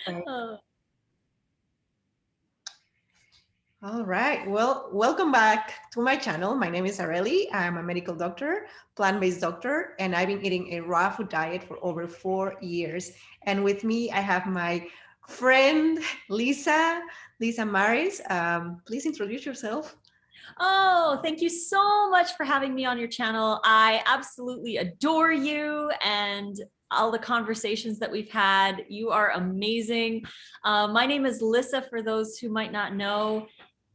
Right. Oh, All right. Well, welcome back to my channel. My name is Areli. I'm a medical doctor, plant-based doctor, and I've been eating a raw food diet for over 4 years. And with me, I have my friend, Lissa Maris. Please introduce yourself. oh, thank you so much for having me on your channel. I absolutely adore you and all the conversations that we've had. You are amazing. My name is Lissa, for those who might not know.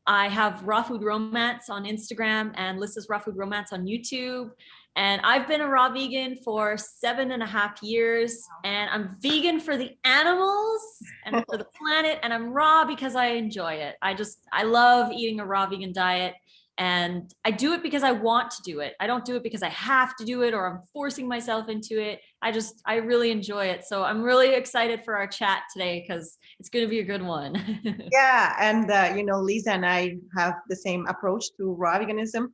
I have Raw Food Romance on Instagram and Lissa's Raw Food Romance on YouTube. And I've been a raw vegan for 7.5 years. And I'm vegan for the animals and for the planet. And I'm raw because I enjoy it. I love eating a raw vegan diet. And I do it because I want to do it. I don't do it because I have to do it or I'm forcing myself into it. I really enjoy it. So I'm really excited for our chat today because it's going to be a good one. Yeah, and Lisa and I have the same approach to raw veganism.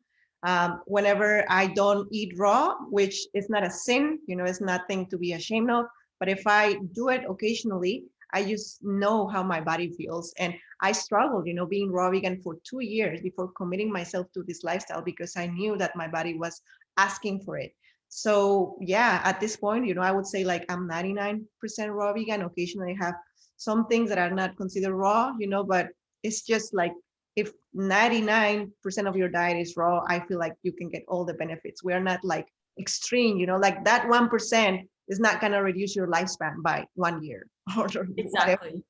Whenever I don't eat raw, which is not a sin, it's nothing to be ashamed of. But if I do it occasionally, I just know how my body feels. And I struggled, being raw vegan for 2 years before committing myself to this lifestyle because I knew that my body was asking for it. So yeah, at this point, I would say like I'm 99% raw vegan. Occasionally I have some things that are not considered raw, but it's just like if 99% of your diet is raw, I feel like you can get all the benefits. We are not like extreme, like that 1% is not going to reduce your lifespan by 1 year or whatever. Exactly.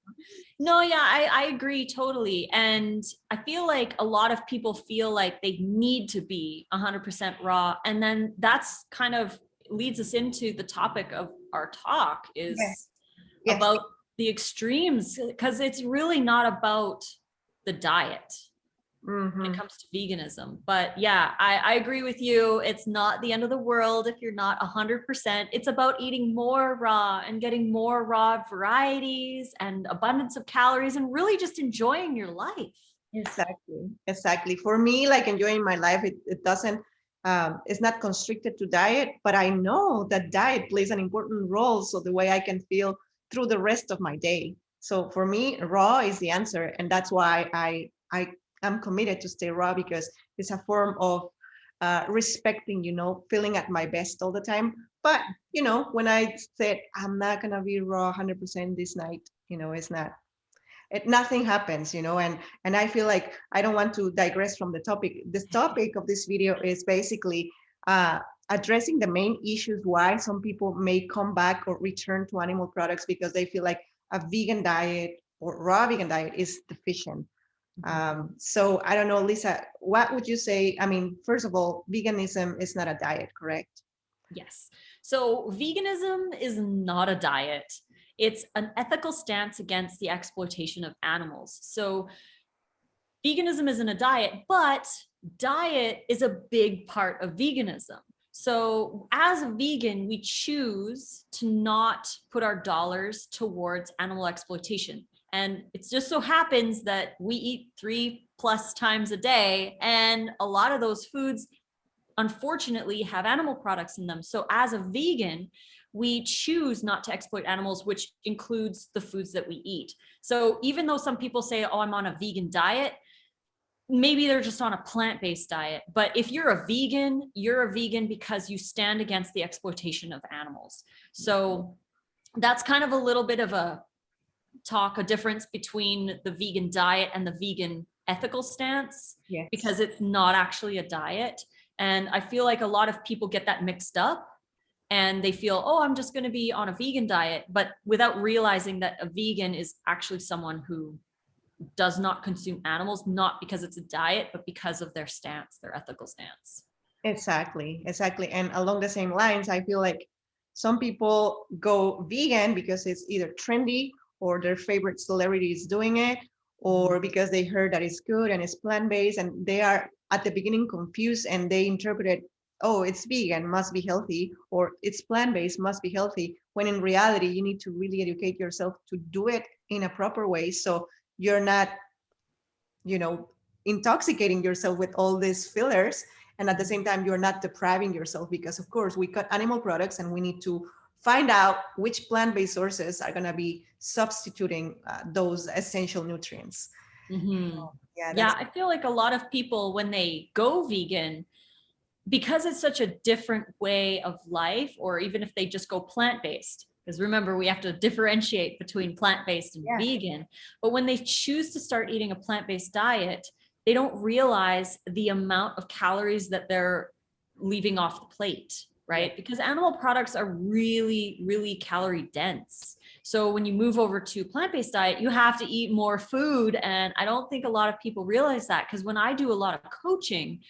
No, yeah, I agree totally. And I feel like a lot of people feel like they need to be 100% raw. And then that's kind of leads us into the topic of our talk Yeah. is Yes. about the extremes, because it's really not about the diet when it Mm-hmm. comes to veganism. But yeah, I agree with you. It's not the end of the world if you're not 100%. It's about eating more raw and getting more raw varieties and abundance of calories and really just enjoying your life. Exactly. Exactly. For me, like enjoying my life, it doesn't, it's not constricted to diet, but I know that diet plays an important role. So the way I can feel through the rest of my day. So for me, raw is the answer. And that's why I am committed to stay raw because it's a form of respecting, feeling at my best all the time. But, when I said, I'm not going to be raw 100% this night, it's not nothing happens, and I feel like I don't want to digress from the topic. This topic of this video is basically uh, addressing the main issues why some people may come back or return to animal products because they feel like a vegan diet or raw vegan diet is deficient. So I don't know, Lisa, what would you say? I mean, first of all, veganism is not a diet, correct? Yes. So veganism is not a diet. It's an ethical stance against the exploitation of animals. So veganism isn't a diet, but diet is a big part of veganism. So as a vegan, we choose to not put our dollars towards animal exploitation. And it just so happens that we eat 3+ times a day, and a lot of those foods unfortunately have animal products in them. So as a vegan, we choose not to exploit animals, which includes the foods that we eat. So even though some people say, oh, I'm on a vegan diet, maybe they're just on a plant-based diet. But if you're a vegan because you stand against the exploitation of animals. So that's kind of a little bit of a difference between the vegan diet and the vegan ethical stance, Yes. because it's not actually a diet. And I feel like a lot of people get that mixed up and they feel, oh, I'm just going to be on a vegan diet, but without realizing that a vegan is actually someone who does not consume animals, not because it's a diet, but because of their stance, their ethical stance. Exactly, exactly. And along the same lines, I feel like some people go vegan because it's either trendy or their favorite celebrity is doing it, or because they heard that it's good and it's plant-based, and they are at the beginning confused and they interpret it, oh, it's vegan, must be healthy, or it's plant-based, must be healthy, when in reality, you need to really educate yourself to do it in a proper way. So you're not you know intoxicating yourself with all these fillers, and at the same time you're not depriving yourself, because of course we cut animal products and we need to find out which plant-based sources are going to be substituting those essential nutrients. Mhm. Yeah, Yeah, that's I feel like a lot of people, when they go vegan, because it's such a different way of life, or even if they just go plant-based, because remember, we have to differentiate between plant-based and yeah. vegan. But when they choose to start eating a plant-based diet, they don't realize the amount of calories that they're leaving off the plate, right? Yeah. Because animal products are really, really calorie dense. So when you move over to plant-based diet, you have to eat more food. And I don't think a lot of people realize that, because when I do a lot of coaching,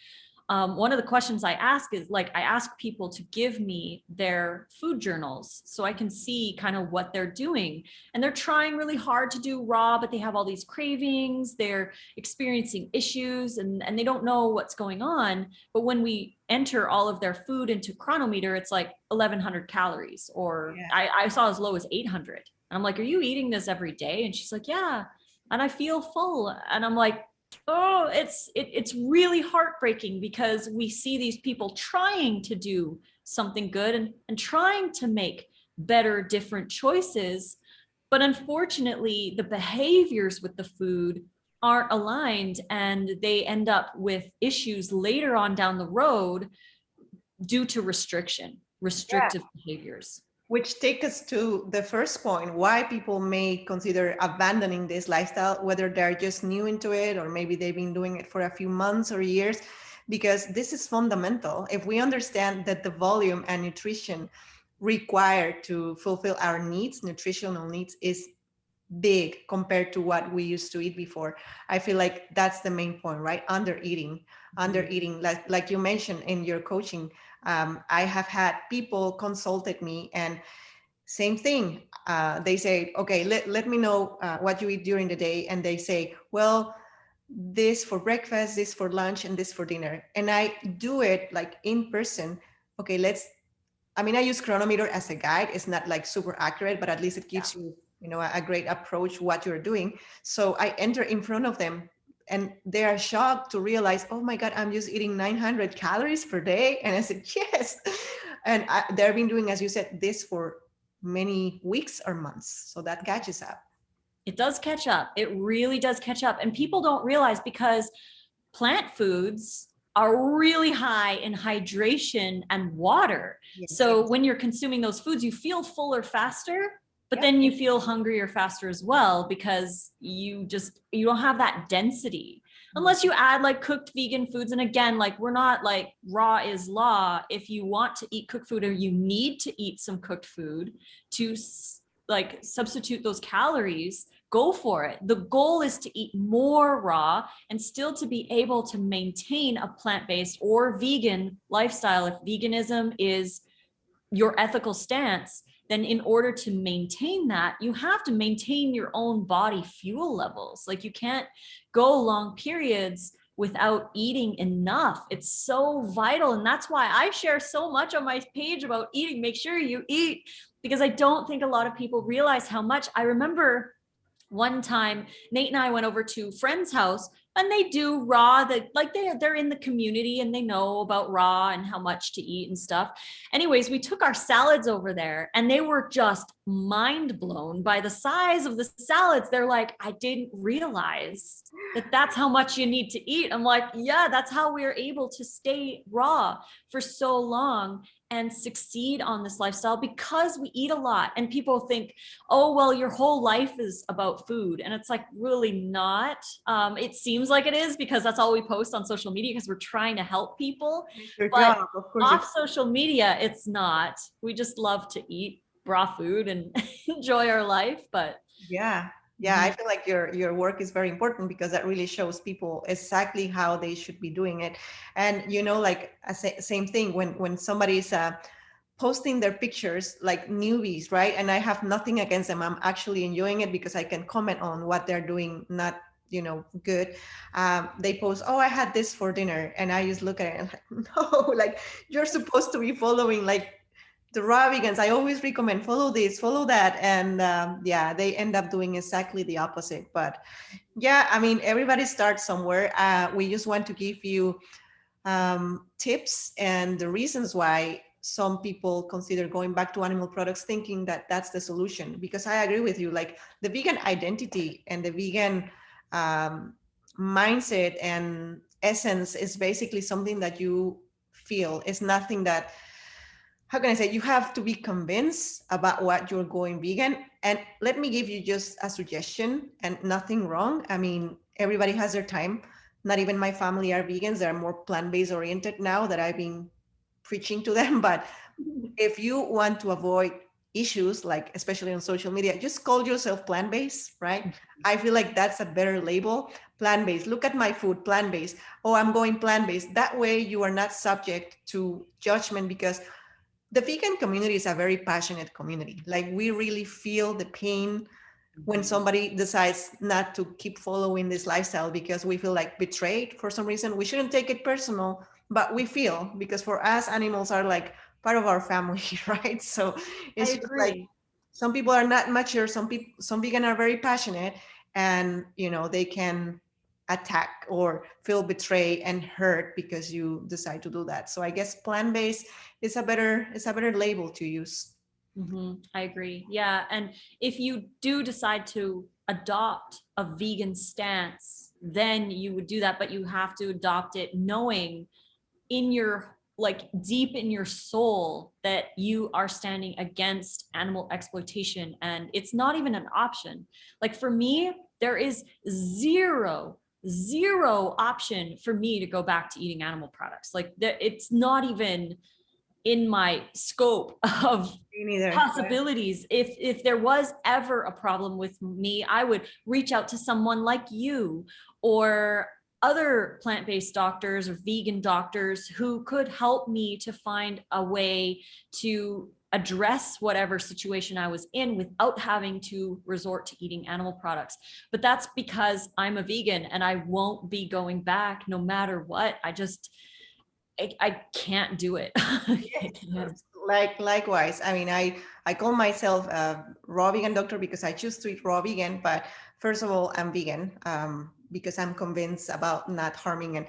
one of the questions I ask is, like, I ask people to give me their food journals so I can see kind of what they're doing. And they're trying really hard to do raw, but they have all these cravings, they're experiencing issues, and they don't know what's going on. But when we enter all of their food into Chronometer, it's like 1,100 calories, or Yeah. I saw as low as 800. And I'm like, are you eating this every day? And she's like, yeah. And I feel full. And I'm like, oh, it's really heartbreaking, because we see these people trying to do something good, and trying to make better, different choices. But unfortunately, the behaviors with the food aren't aligned, and they end up with issues later on down the road due to restrictive behaviors. Which take us to the first point, why people may consider abandoning this lifestyle, whether they're just new into it or maybe they've been doing it for a few months or years, because this is fundamental. If we understand that the volume and nutrition required to fulfill our needs, nutritional needs, is big compared to what we used to eat before, I feel like that's the main point, right? Under eating, like you mentioned in your coaching. I have had people consulted me, and same thing. They say, okay, let me know what you eat during the day. And they say, well, this for breakfast, this for lunch, and this for dinner. And I do it like in person. Okay, I use Chronometer as a guide. It's not like super accurate, but at least it gives you, a great approach what you're doing. So I enter in front of them, and they are shocked to realize, oh my God, I'm just eating 900 calories per day. And I said, yes. And they've been doing, as you said, this for many weeks or months. So that catches up. It does catch up. It really does catch up. And people don't realize, because plant foods are really high in hydration and water. Yes. So when you're consuming those foods, you feel fuller faster, but Yeah. then you feel hungrier faster as well, because you don't have that density. Unless you add like cooked vegan foods. And again, like, we're not like raw is law. If you want to eat cooked food, or you need to eat some cooked food to like substitute those calories, go for it. The goal is to eat more raw and still to be able to maintain a plant-based or vegan lifestyle. If veganism is your ethical stance, then in order to maintain that, you have to maintain your own body fuel levels. Like, you can't go long periods without eating enough. It's so vital. And that's why I share so much on my page about eating. Make sure you eat, because I don't think a lot of people realize how much. I remember one time Nate and I went over to a friend's house, and they do raw, that like they're in the community and they know about raw and how much to eat and stuff. Anyways, we took our salads over there, and they were just mind blown by the size of the salads. They're like, I didn't realize that that's how much you need to eat. I'm like, yeah, that's how we're able to stay raw for so long and succeed on this lifestyle, because we eat a lot. And people think, oh, well, your whole life is about food. And it's like, really not. It seems like it is, because that's all we post on social media, because we're trying to help people. Your But job, of course. off social media, it's not. We just love to eat raw food and enjoy our life. But Yeah. Yeah, I feel like your work is very important, because that really shows people exactly how they should be doing it. And like same thing when somebody's posting their pictures like newbies, right? And I have nothing against them. I'm actually enjoying it, because I can comment on what they're doing not good. They post, oh, I had this for dinner, and I just look at it and like, no, like, you're supposed to be following like the raw vegans. I always recommend follow this, follow that, and yeah, they end up doing exactly the opposite. But yeah, everybody starts somewhere. We just want to give you tips and the reasons why some people consider going back to animal products thinking that that's the solution, because I agree with you, like the vegan identity and the vegan mindset and essence is basically something that you feel. It's nothing that, how can I say, you have to be convinced about what you're going vegan. And let me give you just a suggestion, and nothing wrong. I mean, everybody has their time. Not even my family are vegans. They're more plant-based oriented now that I've been preaching to them. But if you want to avoid issues, like especially on social media, just call yourself plant-based, right? I feel like that's a better label. Plant-based. Look at my food, plant-based. Oh, I'm going plant-based. That way you are not subject to judgment, because the vegan community is a very passionate community. Like we really feel the pain when somebody decides not to keep following this lifestyle because we feel like betrayed for some reason. We shouldn't take it personal, but we feel, because for us, animals are like part of our family, right? So I it's just like agree. some people are not mature. Some vegan are very passionate, and they can attack or feel betrayed and hurt because you decide to do that. So I guess plant-based is a better label to use. I agree. Yeah. And if you do decide to adopt a vegan stance, then you would do that, but you have to adopt it knowing in your, like deep in your soul, that you are standing against animal exploitation and it's not even an option. Like for me, there is zero option for me to go back to eating animal products. Like it's not even in my scope of Me neither. possibilities. If there was ever a problem with me, I would reach out to someone like you or other plant-based doctors or vegan doctors who could help me to find a way to address whatever situation I was in without having to resort to eating animal products. But that's because I'm a vegan and I won't be going back no matter what. I can't do it. I can't. Likewise. I mean, I call myself a raw vegan doctor because I choose to eat raw vegan. But first of all, I'm vegan because I'm convinced about not harming and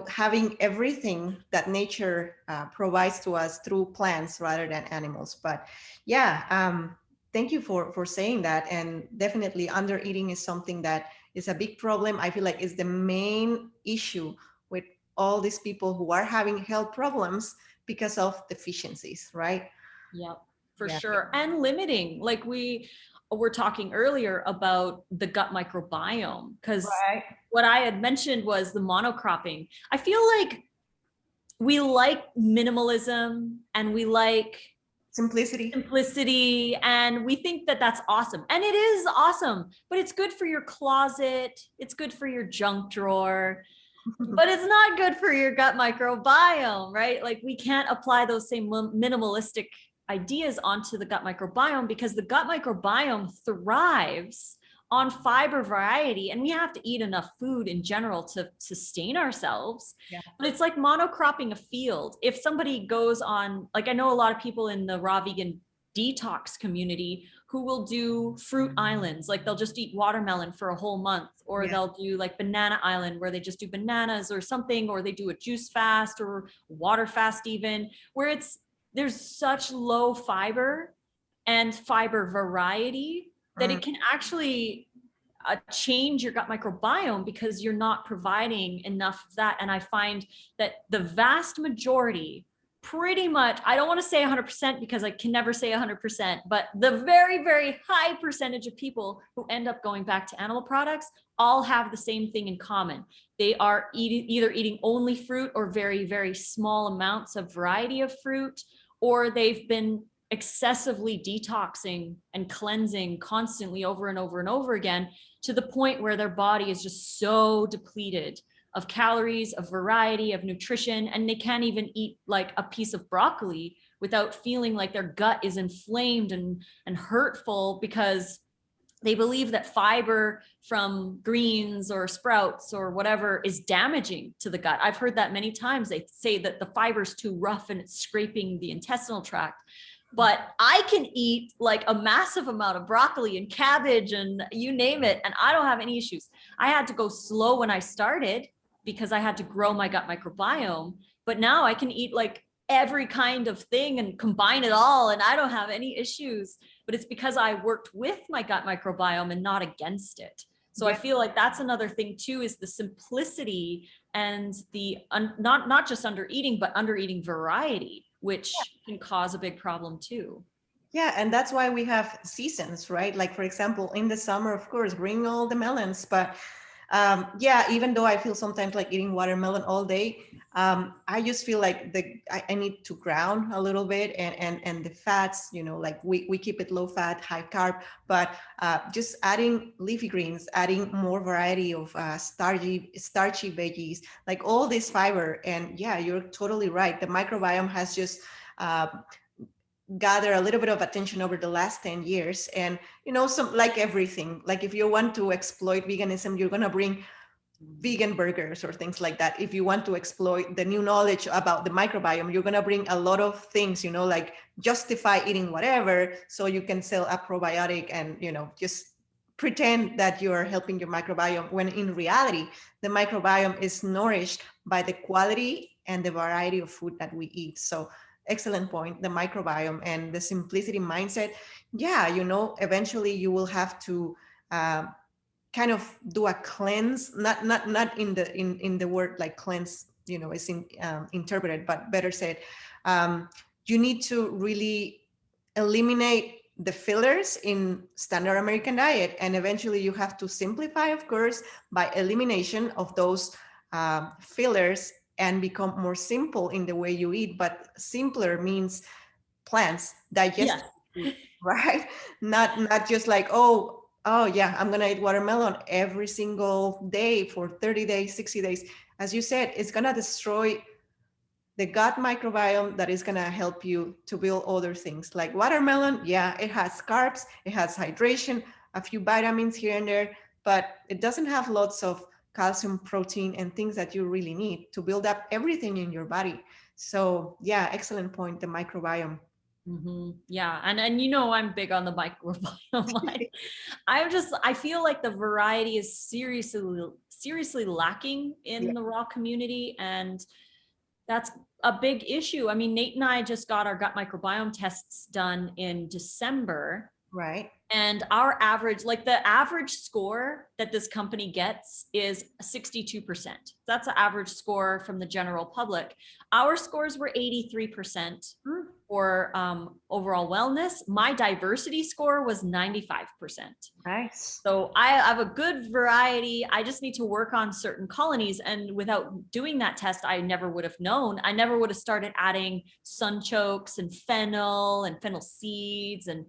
having everything that nature provides to us through plants rather than animals. But yeah, thank you for saying that. And definitely, under eating is something that is a big problem. I feel like it's the main issue with all these people who are having health problems because of deficiencies, right? Yeah, for Yeah. sure. And limiting, like we were talking earlier about the gut microbiome, because Right. what I had mentioned was the monocropping. I feel like we like minimalism and we like Simplicity. simplicity and we think that that's awesome. And it is awesome, but it's good for your closet. It's good for your junk drawer, but it's not good for your gut microbiome, right? Like we can't apply those same minimalistic ideas onto the gut microbiome because the gut microbiome thrives on fiber variety and we have to eat enough food in general to sustain ourselves. Yeah. But it's like monocropping a field. If somebody goes on, like I know a lot of people in the raw vegan detox community who will do fruit islands, like they'll just eat watermelon for a whole month, or Yeah. they'll do like banana island where they just do bananas or something, or they do a juice fast or water fast even, where there's such low fiber and fiber variety that it can actually change your gut microbiome because you're not providing enough of that. And I find that the vast majority, pretty much, I don't want to say 100% because I can never say 100%, but the very, very high percentage of people who end up going back to animal products all have the same thing in common. They are either eating only fruit or very, very small amounts of variety of fruit, or they've been excessively detoxing and cleansing constantly over and over and over again to the point where their body is just so depleted of calories, of variety, of nutrition, and they can't even eat like a piece of broccoli without feeling like their gut is inflamed and hurtful because they believe that fiber from greens or sprouts or whatever is damaging to the gut. I've heard that many times. They say that the fiber's too rough and it's scraping the intestinal tract. But I can eat like a massive amount of broccoli and cabbage and you name it, and I don't have any issues. I had to go slow when I started because I had to grow my gut microbiome. But now I can eat like every kind of thing and combine it all, and I don't have any issues. But it's because I worked with my gut microbiome and not against it. So I feel like that's another thing too, is the simplicity and the not just under eating, but under eating variety, which can cause a big problem too. Yeah, and that's why we have seasons, right? Like, for example, in the summer, of course, bring all the melons. But yeah, even though I feel sometimes like eating watermelon all day, I just feel like I need to ground a little bit, and the fats, you know, like we keep it low fat, high carb, but just adding leafy greens, adding more variety of starchy veggies, like all this fiber. And yeah, you're totally right. The microbiome has just gather a little bit of attention over the last 10 years. And you know, some, like everything, like if you want to exploit veganism, you're going to bring vegan burgers or things like that. If you want to exploit the new knowledge about the microbiome, you're going to bring a lot of things, you know, like justify eating whatever so you can sell a probiotic and, you know, just pretend that you're helping your microbiome, when in reality the microbiome is nourished by the quality and the variety of food that we eat. So excellent point, the microbiome and the simplicity mindset. Yeah, you know, eventually you will have to kind of do a cleanse, not in the word like cleanse, you know, is interpreted, but better said, you need to really eliminate the fillers in standard American diet, and eventually you have to simplify, of course, by elimination of those fillers, and become more simple in the way you eat. But simpler means plants, digest, right? Not just like, oh yeah, I'm gonna eat watermelon every single day for 30 days, 60 days. As you said, it's gonna destroy the gut microbiome that is gonna help you to build other things. Like watermelon, yeah, it has carbs, it has hydration, a few vitamins here and there, but it doesn't have lots of calcium, protein, and things that you really need to build up everything in your body. So yeah, excellent point, the microbiome. Yeah, and you know, I'm big on the microbiome. I feel like the variety is seriously lacking in the raw community, and that's a big issue. I mean, Nate and I just got our gut microbiome tests done in December. Right. And our average, like the average score that this company gets is 62%. That's the average score from the general public. Our scores were 83% for overall wellness. My diversity score was 95%. Nice. So I have a good variety. I just need to work on certain colonies. And without doing that test, I never would have known. I never would have started adding sunchokes and fennel seeds and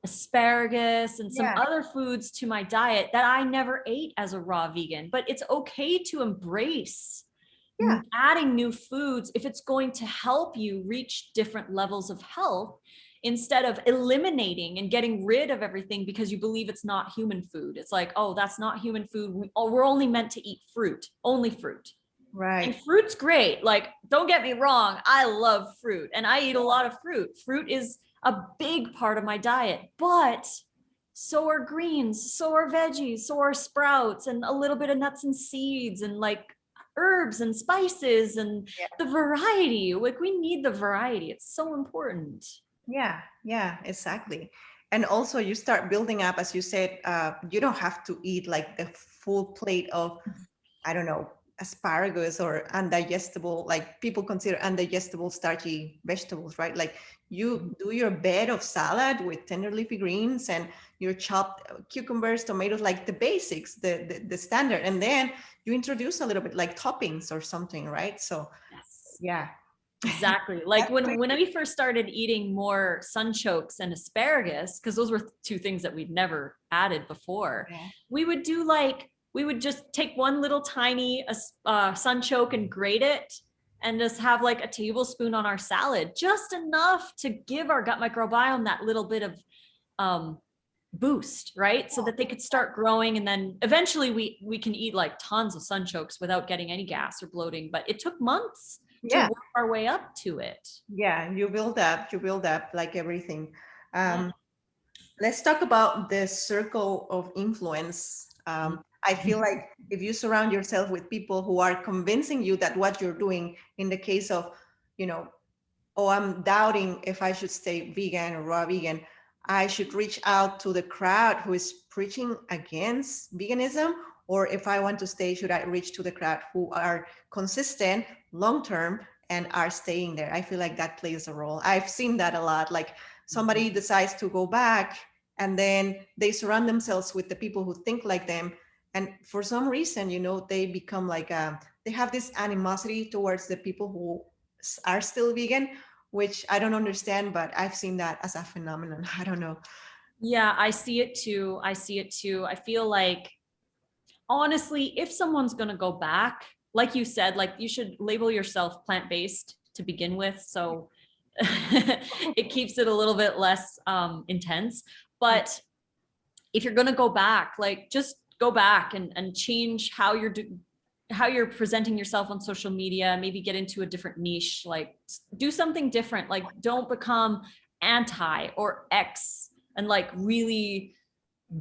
asparagus and some other foods to my diet that I never ate as a raw vegan. But it's okay to embrace adding new foods if it's going to help you reach different levels of health, instead of eliminating and getting rid of everything because you believe it's not human food. It's like, oh, that's not human food. We're only meant to eat fruit, only fruit. Right. And fruit's great. Like, don't get me wrong, I love fruit and I eat a lot of fruit. Fruit is a big part of my diet, but so are greens, so are veggies, so are sprouts, and a little bit of nuts and seeds, and like herbs and spices, and the variety. Like, we need the variety. It's so important. Yeah, exactly. And also you start building up, as you said, you don't have to eat like the full plate of, I don't know, asparagus or undigestible, like people consider undigestible starchy vegetables, right? Like you do your bed of salad with tender leafy greens and your chopped cucumbers, tomatoes, like the basics, the standard. And then you introduce a little bit like toppings or something, right? So yeah. Exactly. Like when we first started eating more sunchokes and asparagus, because those were two things that we'd never added before, we would just take one little tiny sunchoke and grate it and just have like a tablespoon on our salad, just enough to give our gut microbiome that little bit of boost, right? So that they could start growing. And then eventually we can eat like tons of sunchokes without getting any gas or bloating, but it took months to work our way up to it. Yeah, you build up like everything. Let's talk about the circle of influence. I feel like if you surround yourself with people who are convincing you that what you're doing, in the case of, you know, oh, I'm doubting if I should stay vegan or raw vegan, I should reach out to the crowd who is preaching against veganism. Or if I want to stay, should I reach to the crowd who are consistent long term and are staying there? I feel like that plays a role. I've seen that a lot. Like somebody decides to go back and then they surround themselves with the people who think like them. And for some reason, they become like, they have this animosity towards the people who are still vegan, which I don't understand, but I've seen that as a phenomenon. I don't know. Yeah, I see it too. I see it too. I feel like, honestly, if someone's going to go back, like you said, like you should label yourself plant-based to begin with. So it keeps it a little bit less intense. But if you're going to go back, like just go back and change how you're presenting yourself on social media, maybe get into a different niche, like do something different. Like don't become anti or X and like really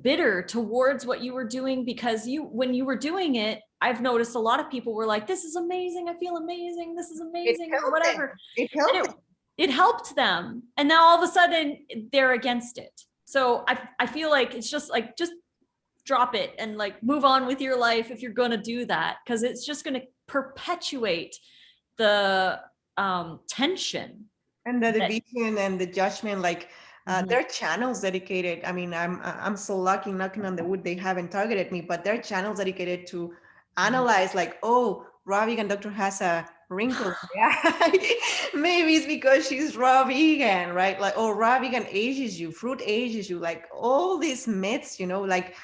bitter towards what you were doing, because when you were doing it, I've noticed a lot of people were like, this is amazing, I feel amazing, this is amazing, or whatever. It helped them. And now all of a sudden they're against it. So I feel like it's just like, just drop it and like move on with your life if you're going to do that, because it's just going to perpetuate the tension and the division and the judgment. Like there are channels dedicated. I mean, I'm so lucky, knocking on the wood, they haven't targeted me, but there are channels dedicated to analyze, like, oh, raw vegan doctor has a wrinkle. Yeah, maybe it's because she's raw vegan, right? Like, oh, raw vegan ages you, fruit ages you, like all these myths, like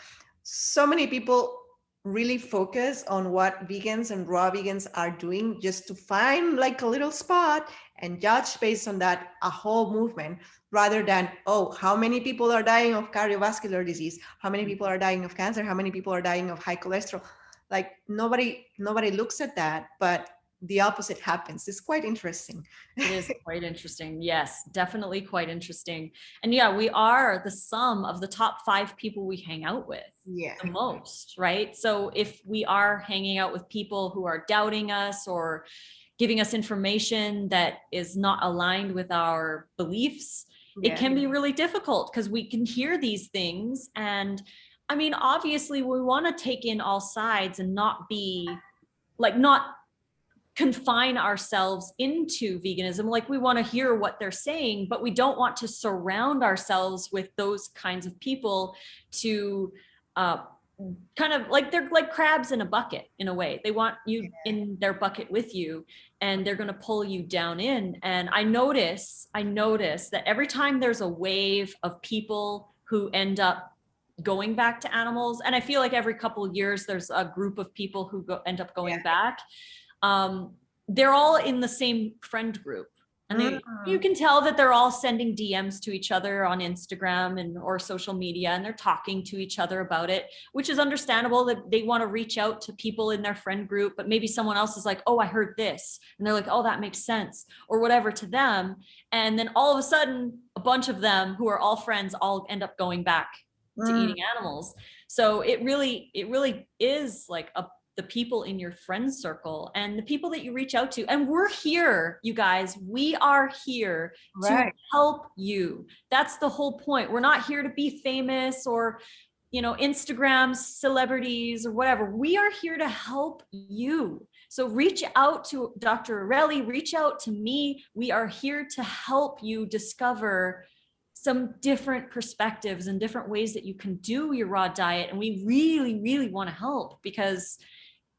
so many people really focus on what vegans and raw vegans are doing just to find like a little spot and judge based on that a whole movement, rather than, oh, how many people are dying of cardiovascular disease, how many people are dying of cancer, how many people are dying of high cholesterol. Like nobody looks at that, but the opposite happens. It's quite interesting. It is quite interesting. Yes, definitely quite interesting. And yeah, we are the sum of the top 5 people we hang out with the most, right? So if we are hanging out with people who are doubting us or giving us information that is not aligned with our beliefs, it can be really difficult, because we can hear these things. And I mean, obviously we want to take in all sides and not confine ourselves into veganism. Like we want to hear what they're saying, but we don't want to surround ourselves with those kinds of people to kind of like, they're like crabs in a bucket in a way. They want you in their bucket with you, and they're going to pull you down in. And I notice that every time there's a wave of people who end up going back to animals, and I feel like every couple of years there's a group of people who end up going back. They're all in the same friend group, and you can tell that they're all sending DMs to each other on Instagram or social media, and they're talking to each other about it, which is understandable that they want to reach out to people in their friend group, but maybe someone else is like, oh, I heard this, and they're like, oh, that makes sense, or whatever to them. And then all of a sudden, a bunch of them who are all friends all end up going back to eating animals. So it really is like the people in your friend circle and the people that you reach out to. And we're here, you guys, we are here to help you. That's the whole point. We're not here to be famous or, Instagram celebrities or whatever. We are here to help you. So reach out to Dr. Areli, reach out to me. We are here to help you discover some different perspectives and different ways that you can do your raw diet. And we really, really want to help, because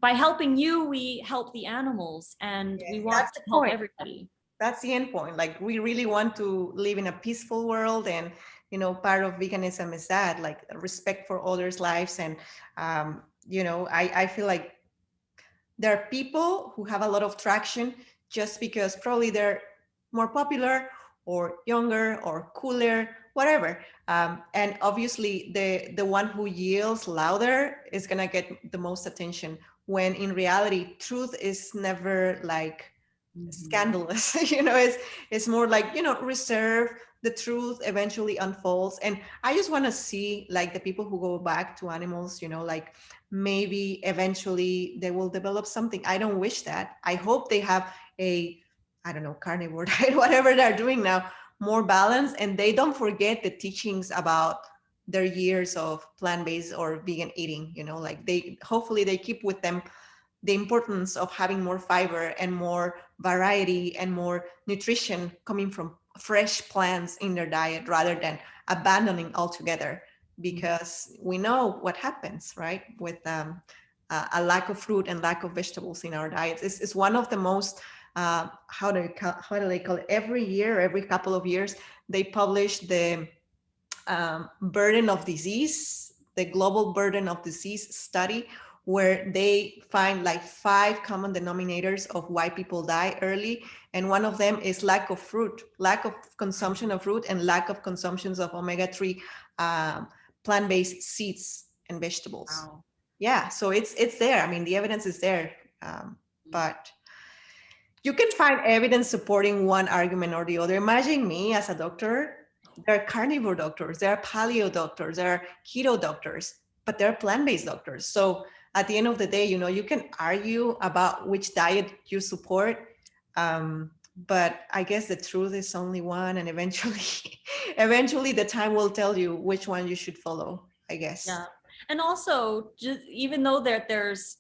by helping you, we help the animals, and we want to help everybody. That's the end point. Like we really want to live in a peaceful world, and part of veganism is that, like, respect for others' lives. And I feel like there are people who have a lot of traction just because probably they're more popular or younger or cooler, whatever. And obviously the one who yells louder is gonna get the most attention, when in reality, truth is never like scandalous. It's more like, reserve. The truth eventually unfolds. And I just want to see, like, the people who go back to animals, like maybe eventually they will develop something. I don't wish that. I hope they have I don't know, carnivore diet, whatever they're doing now, more balanced, and they don't forget the teachings about their years of plant-based or vegan eating, like they hopefully they keep with them the importance of having more fiber and more variety and more nutrition coming from fresh plants in their diet rather than abandoning altogether, because we know what happens, right, with a lack of fruit and lack of vegetables in our diets. It's one of the most how do they call it, every year, every couple of years they publish the burden of disease, the global burden of disease study, where they find like 5 common denominators of why people die early. And one of them is lack of fruit, lack of consumption of fruit, and lack of consumptions of omega-3 plant-based seeds and vegetables. Wow. Yeah, so it's there. I mean, the evidence is there, but you can find evidence supporting one argument or the other. Imagine me as a doctor. There are carnivore doctors, there are paleo doctors, there are keto doctors, but they're plant-based doctors. So at the end of the day, you can argue about which diet you support, but I guess the truth is only one, and eventually the time will tell you which one you should follow, I guess. Yeah. And also, just even though there's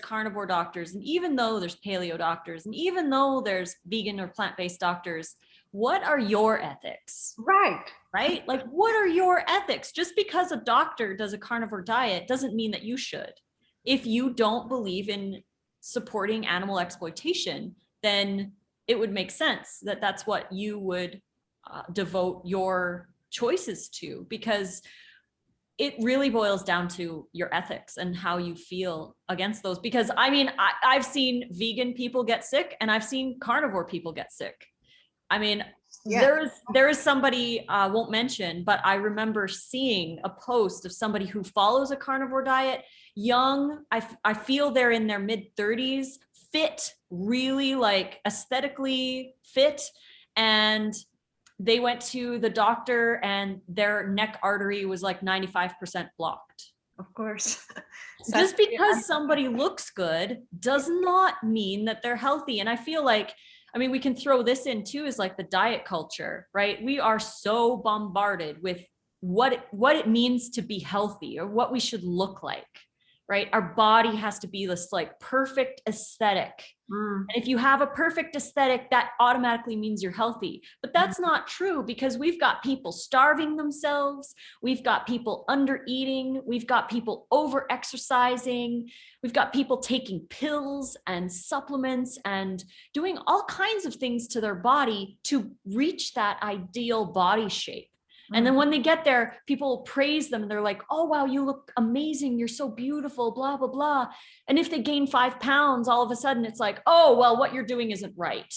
carnivore doctors, and even though there's paleo doctors, and even though there's vegan or plant-based doctors, what are your ethics? Right? Like, what are your ethics? Just because a doctor does a carnivore diet doesn't mean that you should. If you don't believe in supporting animal exploitation, then it would make sense that that's what you would devote your choices to, because it really boils down to your ethics and how you feel against those. Because I mean, I've seen vegan people get sick, and I've seen carnivore people get sick. I mean, yeah. there is somebody I won't mention, but I remember seeing a post of somebody who follows a carnivore diet, young. I feel they're in their mid-30s, fit, really like aesthetically fit, and they went to the doctor and their neck artery was like 95% blocked. Of course. Just because somebody looks good does not mean that they're healthy. And I feel like, I mean, we can throw this in too, is like the diet culture, right? We are so bombarded with what it means to be healthy, or what we should look like, right? Our body has to be this like perfect aesthetic. And if you have a perfect aesthetic, that automatically means you're healthy. But that's not true, because we've got people starving themselves. We've got people under eating. We've got people over exercising. We've got people taking pills and supplements and doing all kinds of things to their body to reach that ideal body shape. And then when they get there, people praise them and they're like, oh, wow, you look amazing. You're so beautiful, blah, blah, blah. And if they gain 5 pounds, all of a sudden it's like, oh, well, what you're doing isn't right.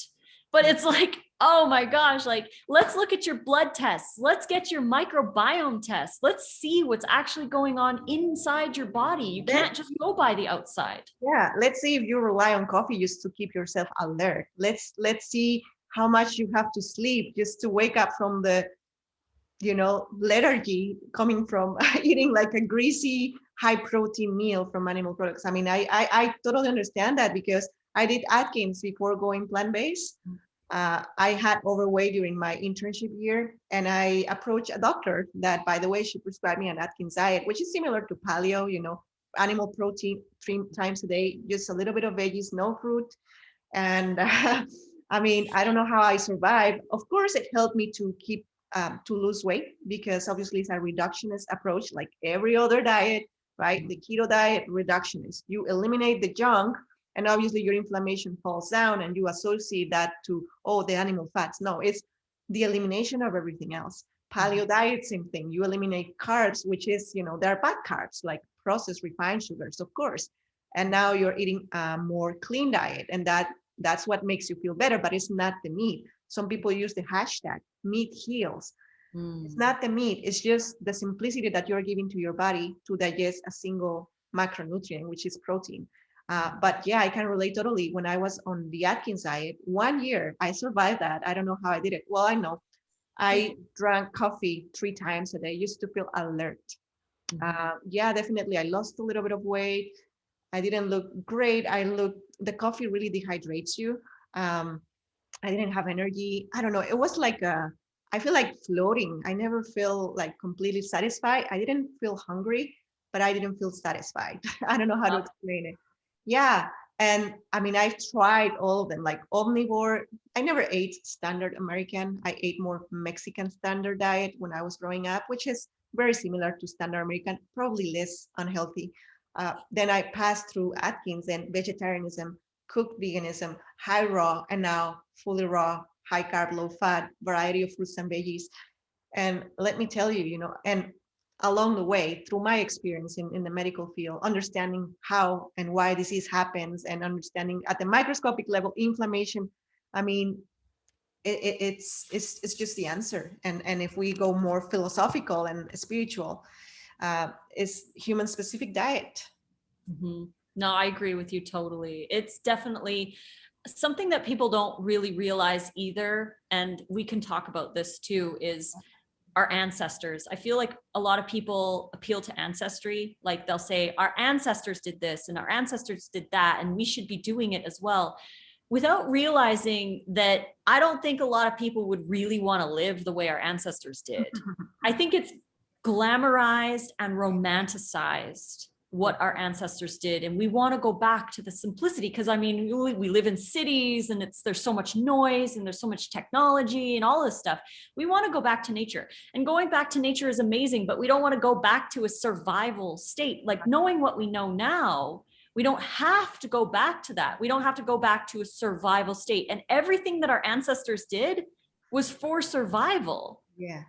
But it's like, oh my gosh, like, let's look at your blood tests. Let's get your microbiome test. Let's see what's actually going on inside your body. You can't just go by the outside. Yeah. Let's see if you rely on coffee just to keep yourself alert. Let's see how much you have to sleep just to wake up from the lethargy coming from eating like a greasy, high protein meal from animal products. I mean, I totally understand that, because I did Atkins before going plant-based. I had overweight during my internship year, and I approached a doctor that, by the way, she prescribed me an Atkins diet, which is similar to paleo, animal protein 3 times a day, just a little bit of veggies, no fruit. And I mean, I don't know how I survived. Of course, it helped me to lose weight, because obviously it's a reductionist approach, like every other diet, right? The keto diet, reductionist. You eliminate the junk, and obviously your inflammation falls down, and you associate that to, oh, the animal fats. No, it's the elimination of everything else. Paleo diet, same thing. You eliminate carbs, which is, there are bad carbs, like processed refined sugars, of course. And now you're eating a more clean diet, and that's what makes you feel better, but it's not the meat. Some people use the hashtag meat heals. It's not the meat, it's just the simplicity that you're giving to your body to digest a single macronutrient, which is protein. But yeah, I can relate totally. When I was on the Atkins diet, 1 year, I survived that. I don't know how I did it. Well, I know. I drank coffee 3 times a day, used to feel alert. Yeah, definitely. I lost a little bit of weight. I didn't look great. The coffee really dehydrates you. I didn't have energy. I don't know. It was like I feel like floating. I never feel like completely satisfied. I didn't feel hungry, but I didn't feel satisfied. I don't know how to explain it. Yeah. And I mean, I've tried all of them, like omnivore. I never ate standard American. I ate more Mexican standard diet when I was growing up, which is very similar to standard American, probably less unhealthy. Then I passed through Atkins and vegetarianism, cooked veganism, high raw, and now fully raw, high carb, low fat, variety of fruits and veggies. And let me tell you, and along the way, through my experience in the medical field, understanding how and why disease happens and understanding at the microscopic level, inflammation, I mean, it's just the answer. And if we go more philosophical and spiritual, is human specific diet. Mm-hmm. No, I agree with you totally. It's definitely something that people don't really realize either. And we can talk about this too, is our ancestors. I feel like a lot of people appeal to ancestry. Like they'll say, our ancestors did this and our ancestors did that, and we should be doing it as well, without realizing that I don't think a lot of people would really want to live the way our ancestors did. I think it's glamorized and romanticized what our ancestors did, and we want to go back to the simplicity, because I mean we live in cities and there's so much noise and there's so much technology and all this stuff. We want to go back to nature, and going back to nature is amazing, but we don't want to go back to a survival state. Like, knowing what we know now, we don't have to go back to that. We don't have to go back to a survival state, and everything that our ancestors did was for survival. Yeah.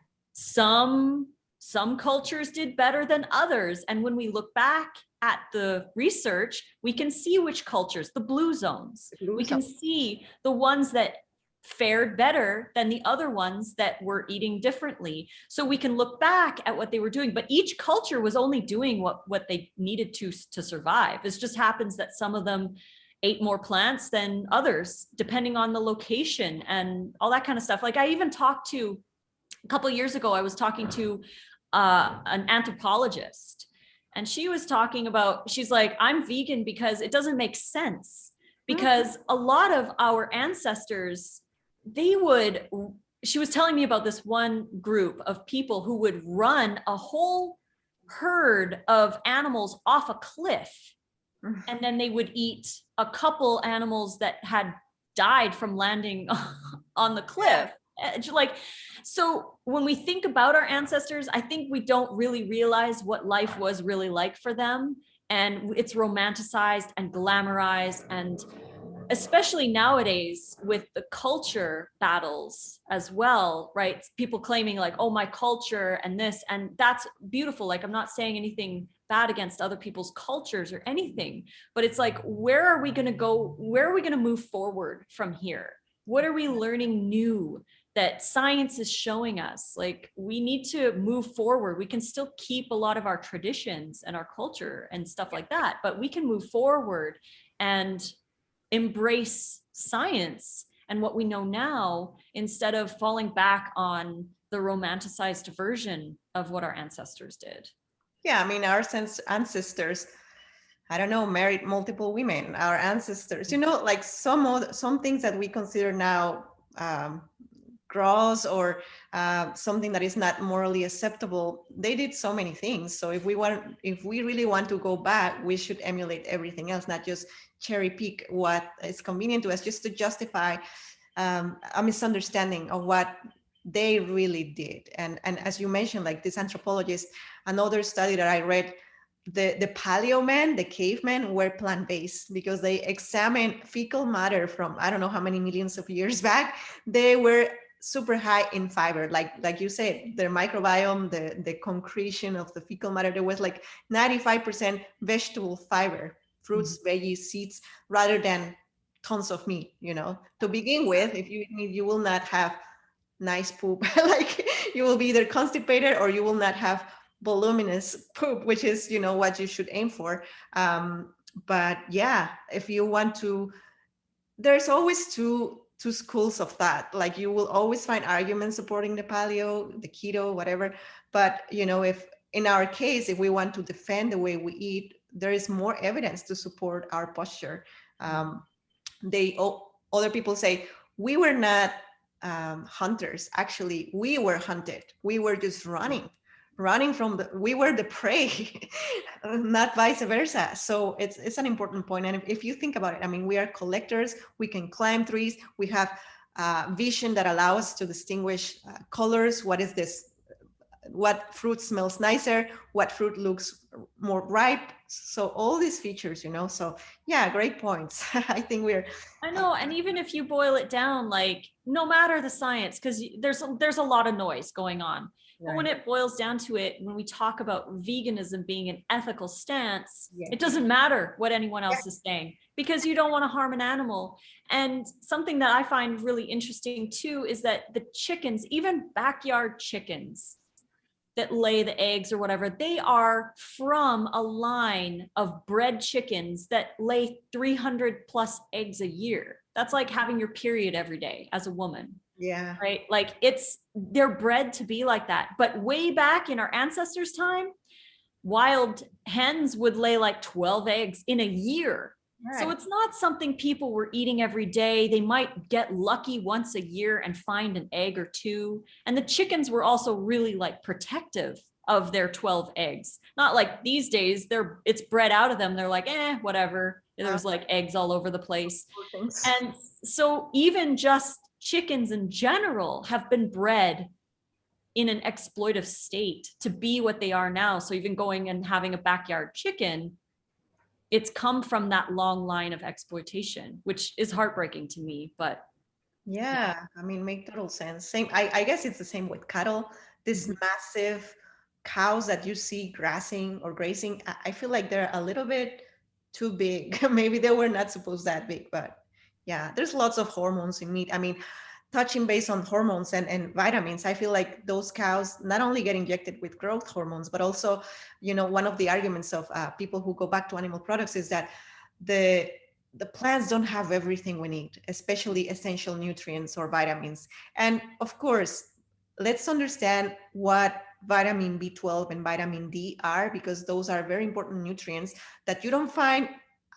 Some cultures did better than others. And when we look back at the research, we can see which cultures, the blue zones, we can see the ones that fared better than the other ones that were eating differently. So we can look back at what they were doing, but each culture was only doing what they needed to survive. It just happens that some of them ate more plants than others, depending on the location and all that kind of stuff. Like, I even talked to, a couple of years ago, I was talking to an anthropologist, and she was talking about, she's like, I'm vegan because it doesn't make sense, because a lot of our ancestors, she was telling me about this one group of people who would run a whole herd of animals off a cliff, and then they would eat a couple animals that had died from landing on the cliff. Like, so when we think about our ancestors, I think we don't really realize what life was really like for them. And it's romanticized and glamorized, and especially nowadays with the culture battles as well, right? People claiming like, oh, my culture and this, and that's beautiful. Like, I'm not saying anything bad against other people's cultures or anything, but it's like, where are we going to go? Where are we going to move forward from here? What are we learning new that science is showing us? Like, we need to move forward. We can still keep a lot of our traditions and our culture and stuff like that, but we can move forward and embrace science and what we know now, instead of falling back on the romanticized version of what our ancestors did. Yeah, I mean, our ancestors, I don't know, married multiple women. Our ancestors, like some things that we consider now gross or something that is not morally acceptable, they did so many things. So if we really want to go back, we should emulate everything else, not just cherry pick what is convenient to us, just to justify a misunderstanding of what they really did. And as you mentioned, like this anthropologist, another study that I read, the paleo men, the cavemen, were plant-based because they examined fecal matter from I don't know how many millions of years back. They were super high in fiber, like you said, their microbiome, the concretion of the fecal matter, there was like 95% vegetable fiber, fruits, veggies, seeds, rather than tons of meat. To begin with, if you eat meat, you will not have nice poop. Like, you will be either constipated or you will not have voluminous poop, which is what you should aim for. But yeah, if you want to, there's always two schools of thought. Like, you will always find arguments supporting the paleo, the keto, whatever. But if in our case, if we want to defend the way we eat, there is more evidence to support our posture. They Other people say, we were not hunters. Actually, we were hunted. We were just running from we were the prey, not vice versa. So it's an important point. And if you think about it, I mean, we are collectors. We can climb trees. We have vision that allows us to distinguish colors. What is this? What fruit smells nicer? What fruit looks more ripe? So all these features, so yeah, great points. I think I know, and even if you boil it down, like no matter the science, because there's a lot of noise going on. But when it boils down to it, when we talk about veganism being an ethical stance, it doesn't matter what anyone else is saying, because you don't want to harm an animal. And something that I find really interesting too is that the chickens, even backyard chickens that lay the eggs or whatever, they are from a line of bred chickens that lay 300 plus eggs a year. That's like having your period every day as a woman. Yeah. Right. Like they're bred to be like that. But way back in our ancestors' time, wild hens would lay like 12 eggs in a year. Right. So it's not something people were eating every day. They might get lucky once a year and find an egg or two. And the chickens were also really like protective of their 12 eggs. Not like these days, it's bred out of them. They're like, whatever. There's like eggs all over the place. And so even just chickens in general have been bred in an exploitive state to be what they are now. So even going and having a backyard chicken, it's come from that long line of exploitation, which is heartbreaking to me. But yeah, I mean, make total sense. Same. I guess it's the same with cattle. This massive cows that you see grassing or grazing, I feel like they're a little bit too big. Maybe they were not supposed that big, but yeah, there's lots of hormones in meat. I mean, touching base on hormones and vitamins, I feel like those cows not only get injected with growth hormones, but also, one of the arguments of people who go back to animal products is that the plants don't have everything we need, especially essential nutrients or vitamins. And of course, let's understand what vitamin B12 and vitamin D are, because those are very important nutrients that you don't find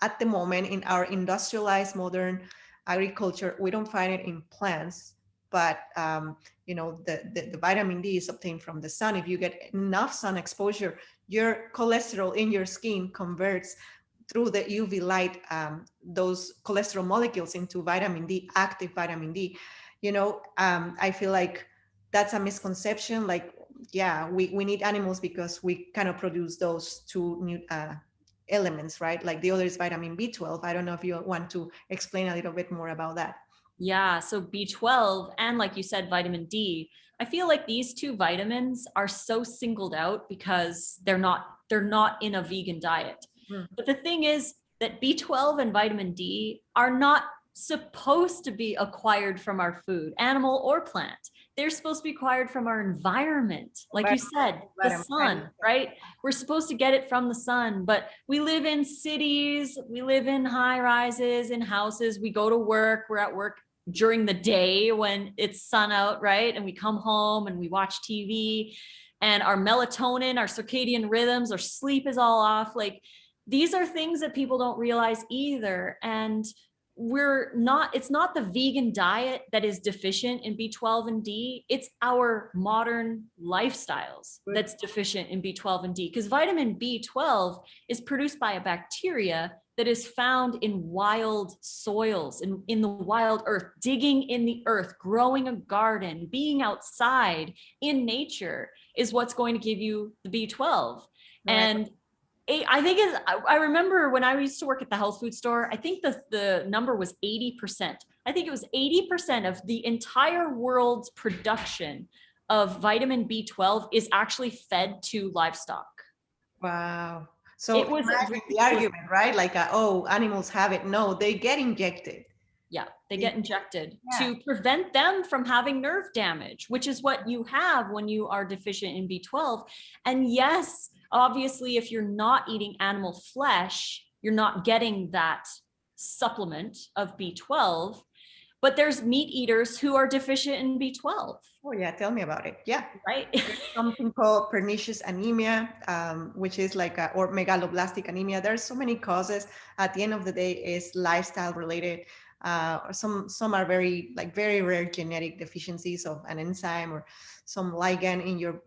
at the moment in our industrialized modern agriculture. We don't find it in plants, but the vitamin D is obtained from the sun. If you get enough sun exposure, your cholesterol in your skin converts through the UV light those cholesterol molecules into vitamin D, active vitamin D. I feel like that's a misconception. Like, yeah, we need animals because we kind of produce those two new elements, right? Like the other is vitamin B12. I don't know if you want to explain a little bit more about that. Yeah, so B12 and, like you said, vitamin D, I feel like these two vitamins are so singled out because they're not in a vegan diet. But the thing is that B12 and vitamin D are not supposed to be acquired from our food, animal or plant. They're supposed to be acquired from our environment. Like you said, the sun, right? We're supposed to get it from the sun, but we live in cities, we live in high rises, in houses, we go to work, we're at work during the day when it's sun out, right? And we come home and we watch TV, and our melatonin, our circadian rhythms, our sleep is all off. Like, these are things that people don't realize either. And it's not the vegan diet that is deficient in B12 and D. It's our modern lifestyles that's deficient in B12 and D, because vitamin B12 is produced by a bacteria that is found in wild soils, in the wild earth, digging in the earth, growing a garden, being outside in nature is what's going to give you the B12. Right. And I remember when I used to work at the health food store, I think the number was 80%. I think it was 80% of the entire world's production of vitamin B12 is actually fed to livestock. Wow. So it was the argument, right? Like, animals have it. No, they get injected. Yeah, they get injected to prevent them from having nerve damage, which is what you have when you are deficient in B12. And yes, obviously, if you're not eating animal flesh, you're not getting that supplement of B12. But there's meat eaters who are deficient in B12. Oh yeah, tell me about it. Yeah, right. There's something called pernicious anemia, which is like or megaloblastic anemia. There's so many causes. At the end of the day, is lifestyle related. or some are very rare genetic deficiencies of an enzyme or some ligand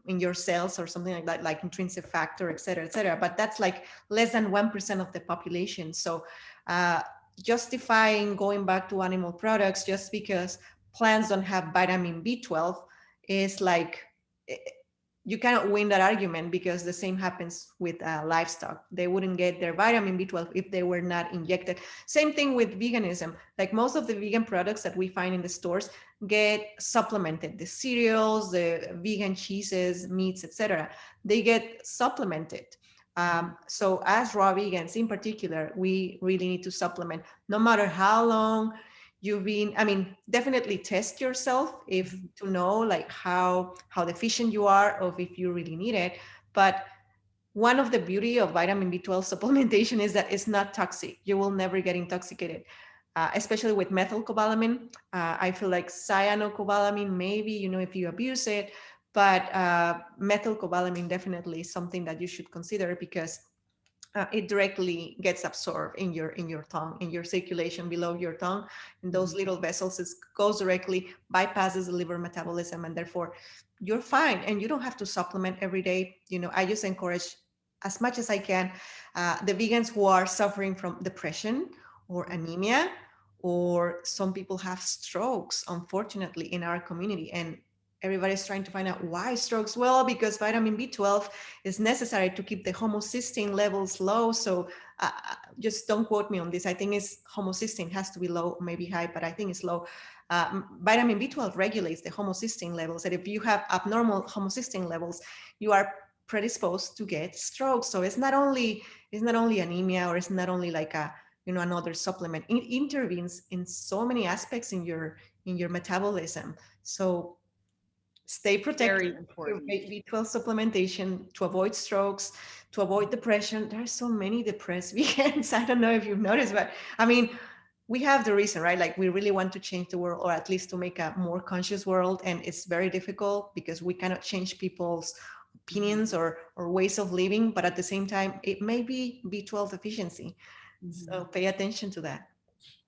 in your cells or something like that, like intrinsic factor, et cetera, et cetera. But that's like less than 1% of the population. So justifying going back to animal products just because plants don't have vitamin B12 is like, you cannot win that argument, because the same happens with livestock. They wouldn't get their vitamin B12 if they were not injected. Same thing with veganism. Like most of the vegan products that we find in the stores get supplemented. The cereals, the vegan cheeses, meats, etc. They get supplemented. So as raw vegans in particular, we really need to supplement, no matter how long you've been. I mean, definitely test yourself if to know like how deficient you are, or if you really need it. But one of the beauty of vitamin B12 supplementation is that it's not toxic. You will never get intoxicated, especially with methylcobalamin. I feel like cyanocobalamin, maybe, if you abuse it, but methylcobalamin definitely is something that you should consider, because it directly gets absorbed in your tongue, in your circulation below your tongue, in those little vessels. It goes directly, bypasses the liver metabolism, and therefore you're fine, and you don't have to supplement every day. I just encourage as much as I can the vegans who are suffering from depression or anemia, or some people have strokes, unfortunately, in our community, and everybody's trying to find out why strokes. Well, because vitamin B12 is necessary to keep the homocysteine levels low. So just don't quote me on this. I think it's homocysteine has to be low, maybe high, but I think it's low. Vitamin B12 regulates the homocysteine levels. And if you have abnormal homocysteine levels, you are predisposed to get strokes. So it's not only anemia, or it's not only like another supplement. It intervenes in so many aspects in your metabolism. So stay protected. Very important. B12 supplementation to avoid strokes, to avoid depression. There are so many depressed vegans. I don't know if you've noticed, but I mean, we have the reason, right? Like we really want to change the world, or at least to make a more conscious world. And it's very difficult because we cannot change people's opinions or ways of living. But at the same time, it may be B12 deficiency. So pay attention to that.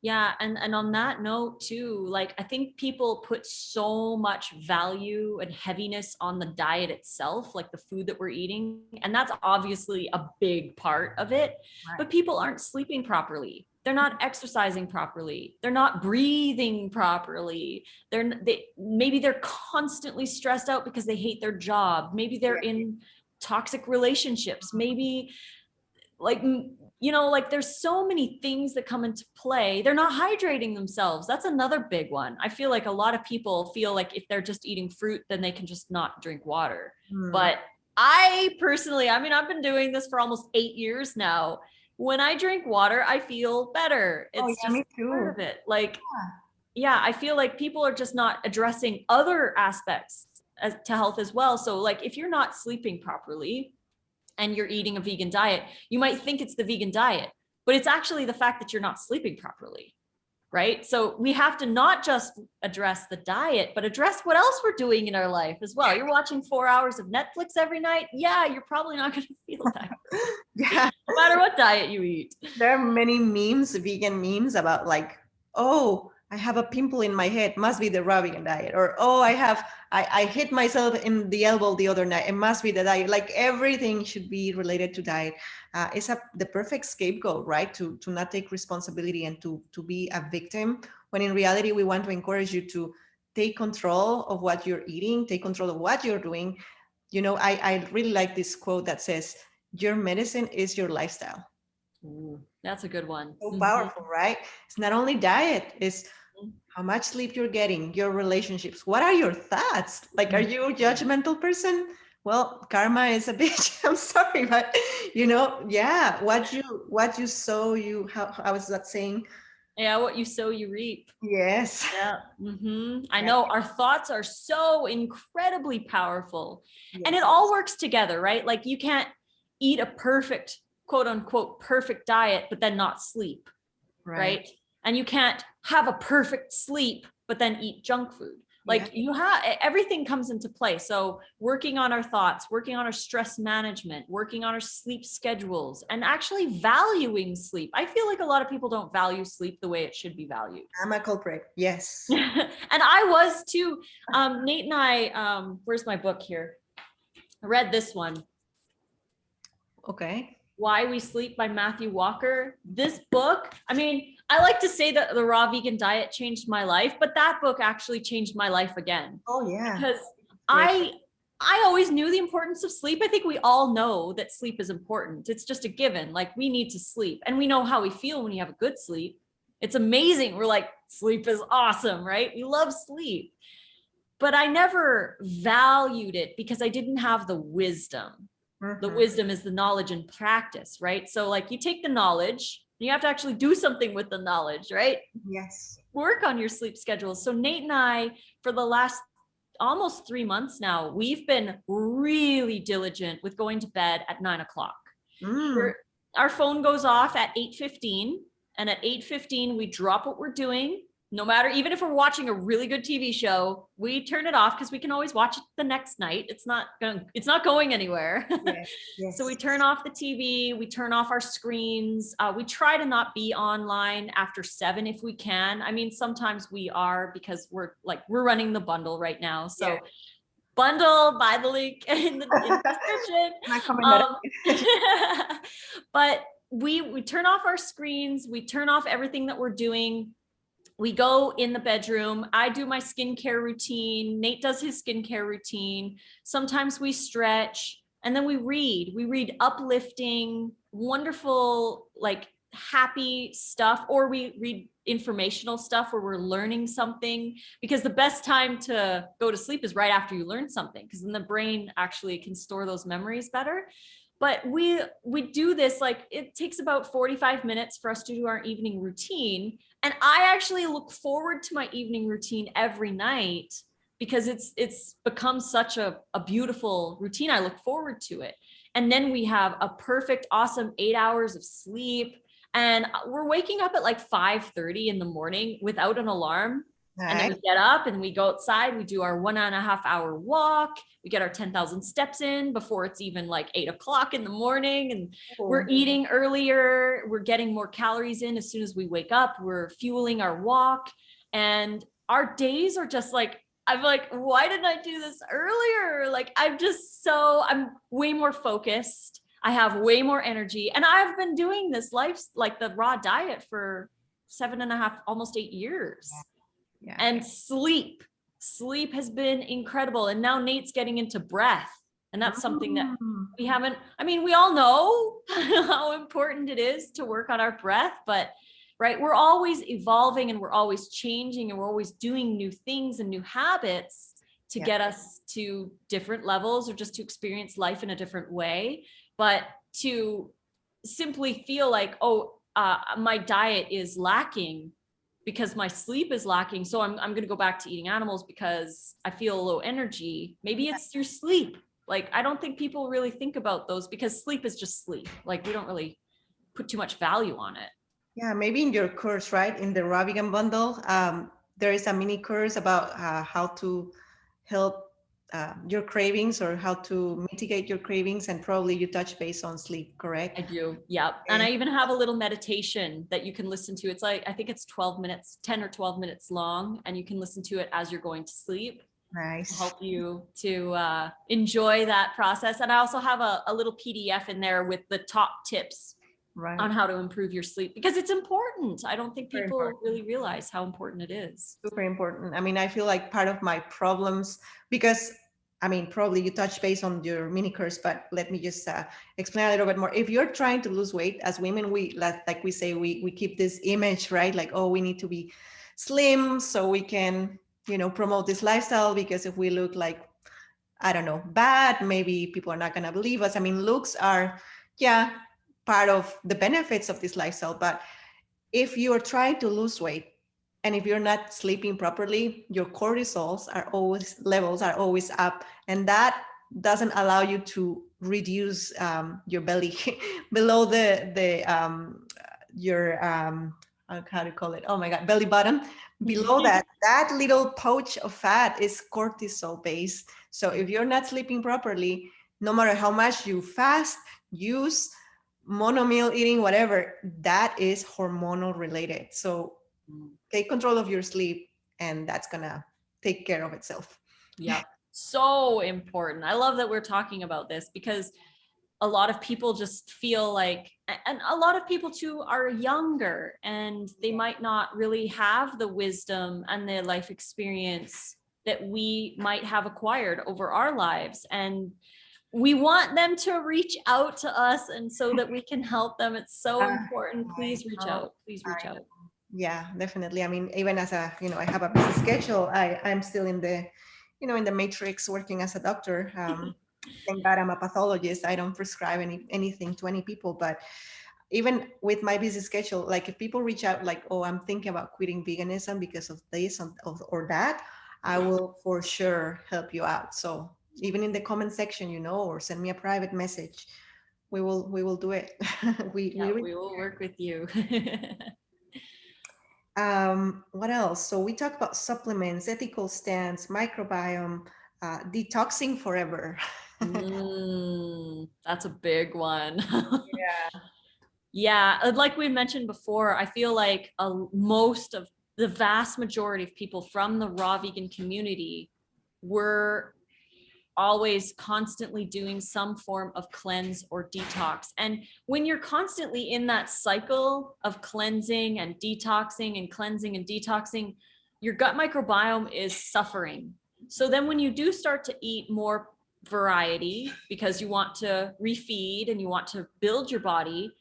Yeah, and on that note too, like I think people put so much value and heaviness on the diet itself, like the food that we're eating, and that's obviously a big part of it. Right. But people aren't sleeping properly. They're not exercising properly. They're not breathing properly. Maybe they're constantly stressed out because they hate their job. Maybe they're in toxic relationships. Maybe like there's so many things that come into play. They're not hydrating themselves. That's another big one. I feel like a lot of people feel like if they're just eating fruit, then they can just not drink water. But I personally, I mean, I've been doing this for almost 8 years now. When I drink water, I feel better. It's just me too. part of it. Like, yeah, I feel like people are just not addressing other aspects to health as well. So like, if you're not sleeping properly, and you're eating a vegan diet, you might think it's the vegan diet, but it's actually the fact that you're not sleeping properly, right? So we have to not just address the diet, but address what else we're doing in our life as well. You're watching 4 hours of Netflix every night. Yeah, you're probably not going to feel that. Yeah. No matter what diet you eat. There are many memes, vegan memes about like, oh, I have a pimple in my head, must be the raw vegan diet. Or, oh, I hit myself in the elbow the other night, it must be the diet. Like everything should be related to diet. It's the perfect scapegoat, right? To not take responsibility and to be a victim, when in reality, we want to encourage you to take control of what you're eating, take control of what you're doing. I really like this quote that says, your medicine is your lifestyle. Ooh, that's a good one. So powerful, right? It's not only diet, it's how much sleep you're getting, your relationships. What are your thoughts? Like, are you a judgmental person? Well, karma is a bitch. I'm sorry, but yeah, what you sow, how is that saying? Yeah, what you sow, you reap. Yes. Yeah. I know our thoughts are so incredibly powerful, and it all works together, right? Like you can't eat a perfect, quote unquote, perfect diet, but then not sleep, right? And you can't have a perfect sleep, but then eat junk food. Like you have, everything comes into play. So working on our thoughts, working on our stress management, working on our sleep schedules, and actually valuing sleep. I feel like a lot of people don't value sleep the way it should be valued. I'm a culprit. Yes. And I was too. Nate and I, where's my book here? I read this one. Okay. Why We Sleep by Matthew Walker. This book, I mean, I like to say that the raw vegan diet changed my life, but that book actually changed my life again. Oh yeah. Because I always knew the importance of sleep. I think we all know that sleep is important. It's just a given. Like we need to sleep, and we know how we feel when you have a good sleep. It's amazing. We're like, sleep is awesome, right? We love sleep. But I never valued it because I didn't have the wisdom. The wisdom is the knowledge and practice, right? So like you take the knowledge, you have to actually do something with the knowledge, right? Yes. Work on your sleep schedules. So Nate and I, for the last almost 3 months now, we've been really diligent with going to bed at 9 o'clock. Our phone goes off at 8:15, and at 8:15 we drop what we're doing. No matter, even if we're watching a really good TV show, we turn it off because we can always watch it the next night. It's not going anywhere. Yes, yes. So we turn off the TV, we turn off our screens. We try to not be online after 7 if we can. I mean, sometimes we are because we're running the bundle right now. So bundle, buy the link in the description. But we turn off our screens, we turn off everything that we're doing. We go in the bedroom. I do my skincare routine. Nate does his skincare routine. Sometimes we stretch, and then we read. We read uplifting, wonderful, like happy stuff, or we read informational stuff where we're learning something, because the best time to go to sleep is right after you learn something, because then the brain actually can store those memories better. But we do this, like it takes about 45 minutes for us to do our evening routine. And I actually look forward to my evening routine every night because it's become such a beautiful routine. I look forward to it. And then we have a perfect, awesome 8 hours of sleep. And we're waking up at like 5:30 in the morning without an alarm. And then we get up and we go outside, we do our 1.5 hour walk, we get our 10,000 steps in before it's even like 8 o'clock in the morning, and we're eating earlier, we're getting more calories in as soon as we wake up, we're fueling our walk, and our days are just like, I'm like, why didn't I do this earlier? Like, I'm way more focused, I have way more energy, and I've been doing this like the raw diet for 7.5, almost 8 years. Yeah. And sleep has been incredible. And now Nate's getting into breath. And that's something that we haven't, I mean, we all know how important it is to work on our breath, but right, we're always evolving and we're always changing and we're always doing new things and new habits to get us to different levels or just to experience life in a different way. But to simply feel like, my diet is lacking because my sleep is lacking, so I'm going to go back to eating animals because I feel low energy. Maybe it's your sleep. Like, I don't think people really think about those because sleep is just sleep. Like, we don't really put too much value on it. Yeah, maybe in your course, right? In the Raw Vegan Bundle, there is a mini course about how to help your cravings or how to mitigate your cravings, and probably you touch base on sleep, correct? I do. Yeah. And I even have a little meditation that you can listen to. It's like, I think it's 12 minutes, 10 or 12 minutes long, and you can listen to it as you're going to sleep. Nice. To help you to enjoy that process. And I also have a little PDF in there with the top tips on how to improve your sleep, because it's important. I don't think people really realize how important it is. Super important. I mean, I feel like part of my problems, because I mean, probably you touch base on your mini course, but let me just explain a little bit more. If you're trying to lose weight, as women, we keep this image, right? Like, oh, we need to be slim so we can, promote this lifestyle, because if we look like, I don't know, bad, maybe people are not going to believe us. I mean, looks are, part of the benefits of this lifestyle. But if you are trying to lose weight and if you're not sleeping properly, your cortisol levels are always up, and that doesn't allow you to reduce your belly below your how to call it? Oh my God, belly button. Below that little pouch of fat is cortisol based. So if you're not sleeping properly, no matter how much you fast, use monomeal eating, whatever, that is hormonal related. So take control of your sleep, and that's gonna take care of itself. Yeah, so important. I love that we're talking about this because a lot of people just feel like, and a lot of people too are younger and they might not really have the wisdom and the life experience that we might have acquired over our lives. And we want them to reach out to us and so that we can help them. It's so important. Please reach out. Please reach out. Yeah, definitely. I mean, even as a, I have a busy schedule. I'm still in the, in the matrix working as a doctor. Thank God I'm a pathologist. I don't prescribe anything to any people, but even with my busy schedule, like if people reach out like, oh, I'm thinking about quitting veganism because of this or that, I will for sure help you out. So even in the comment section, or send me a private message. We will do it. we will work with you. What else? So we talked about supplements, ethical stance, microbiome, detoxing forever. That's a big one. Yeah. Yeah, like we mentioned before, I feel like most of the vast majority of people from the raw vegan community were always constantly doing some form of cleanse or detox. And when you're constantly in that cycle of cleansing and detoxing and cleansing and detoxing, your gut microbiome is suffering. So then when you do start to eat more variety because you want to refeed and you want to build your body,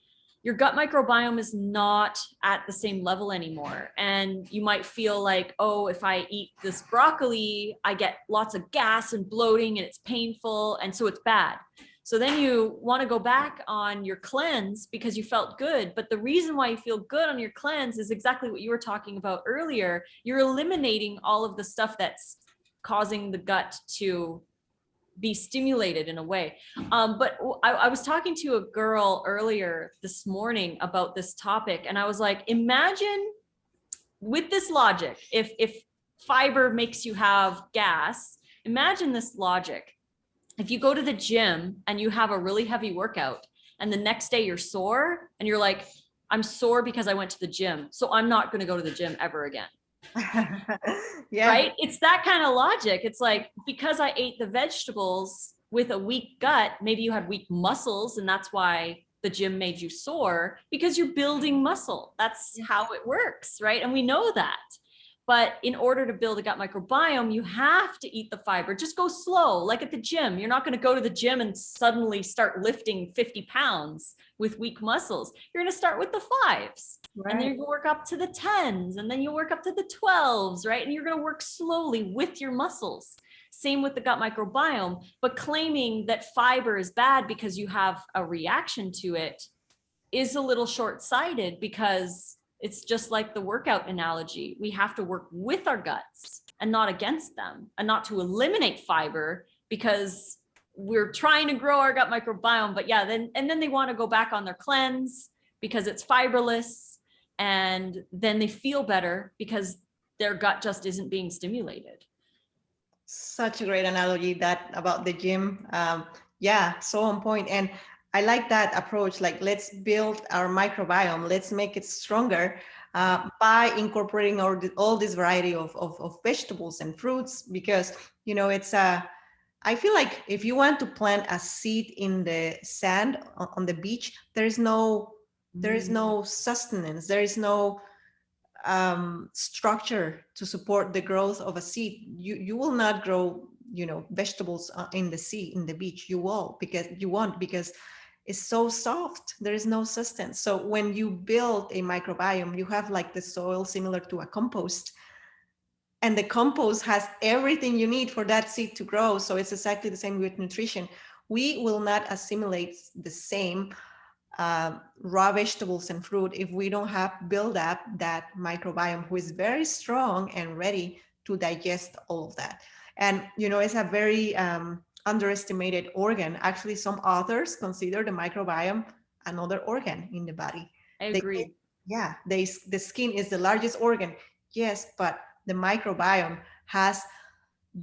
your gut microbiome is not at the same level anymore. And you might feel like, oh, if I eat this broccoli, I get lots of gas and bloating and it's painful. And so it's bad. So then you want to go back on your cleanse because you felt good. But the reason why you feel good on your cleanse is exactly what you were talking about earlier. You're eliminating all of the stuff that's causing the gut to be stimulated in a way. But I was talking to a girl earlier this morning about this topic, and I was like, imagine with this logic, if fiber makes you have gas, imagine this logic. If you go to the gym and you have a really heavy workout, and the next day you're sore, and you're like, I'm sore because I went to the gym, so I'm not going to go to the gym ever again. Yeah. Right? It's that kind of logic. It's like, because I ate the vegetables with a weak gut, maybe you had weak muscles and that's why the gym made you sore, because you're building muscle. That's how it works, right? And we know that. But in order to build a gut microbiome, you have to eat the fiber. Just go slow, like at the gym. You're not going to go to the gym and suddenly start lifting 50 pounds with weak muscles. You're going to start with the 5s. Right. And then you're going to work up to the 10s, and then you'll work up to the 12s, right? And you're going to work slowly with your muscles. Same with the gut microbiome. But claiming that fiber is bad because you have a reaction to it is a little short-sighted, because it's just like the workout analogy. We have to work with our guts and not against them, and not to eliminate fiber because we're trying to grow our gut microbiome. But yeah, then they want to go back on their cleanse because it's fiberless, and then they feel better because their gut just isn't being stimulated. Such a great analogy that about the gym. Yeah, so on point. And I like that approach. Like, let's build our microbiome. Let's make it stronger by incorporating all this variety of vegetables and fruits, because, it's I feel like if you want to plant a seed in the sand on the beach, there is no sustenance. There is no structure to support the growth of a seed. You will not grow vegetables in the sea, in the beach. You won't, because it's so soft. There is no sustenance. So when you build a microbiome, you have like the soil similar to a compost, and the compost has everything you need for that seed to grow. So it's exactly the same with nutrition. We will not assimilate the same raw vegetables and fruit if we don't have build up that microbiome, who is very strong and ready to digest all of that. And it's a very underestimated organ. Actually, some authors consider the microbiome another organ in the body. I agree. Yeah, the skin is the largest organ. Yes, but the microbiome has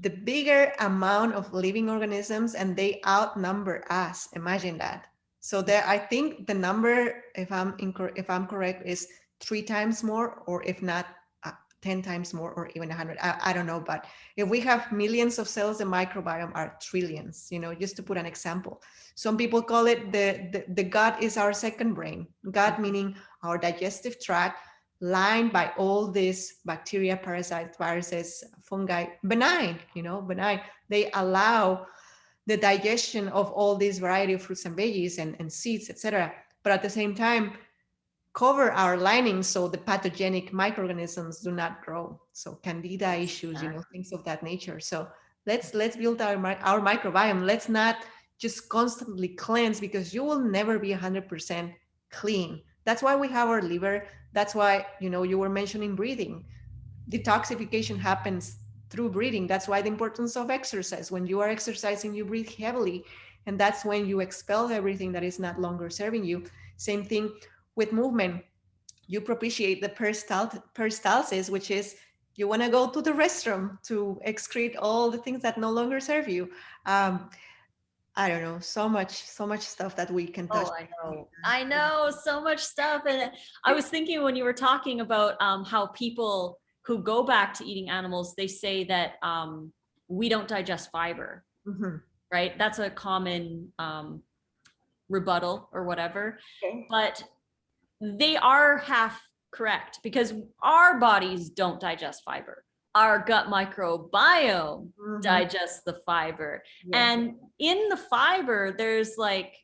the bigger amount of living organisms and they outnumber us. Imagine that. So there, I think the number, if I'm correct, is 3 times more, or if not, 10 times more, or even 100. I don't know. But if we have millions of cells, the microbiome are trillions, just to put an example. Some people call it the gut is our second brain. Gut meaning our digestive tract, lined by all these bacteria, parasites, viruses, fungi, benign, benign. They allow the digestion of all these variety of fruits and veggies and seeds, etc. But at the same time, cover our lining so the pathogenic microorganisms do not grow. So candida issues, things of that nature. So let's build our microbiome. Let's not just constantly cleanse, because you will never be 100% clean. That's why we have our liver. That's why, you were mentioning breathing. Detoxification happens through breathing. That's why the importance of exercise. When you are exercising, you breathe heavily, and that's when you expel everything that is not longer serving you. Same thing with movement. You propitiate the peristalsis, which is you want to go to the restroom to excrete all the things that no longer serve you. I don't know, so much stuff that we can touch. Oh, I know so much stuff. And I was thinking when you were talking about how people who go back to eating animals, they say that we don't digest fiber, right? That's a common rebuttal or whatever. Okay. But they are half correct, because our bodies don't digest fiber. Our gut microbiome digests the fiber. Yeah. And in the fiber, there's like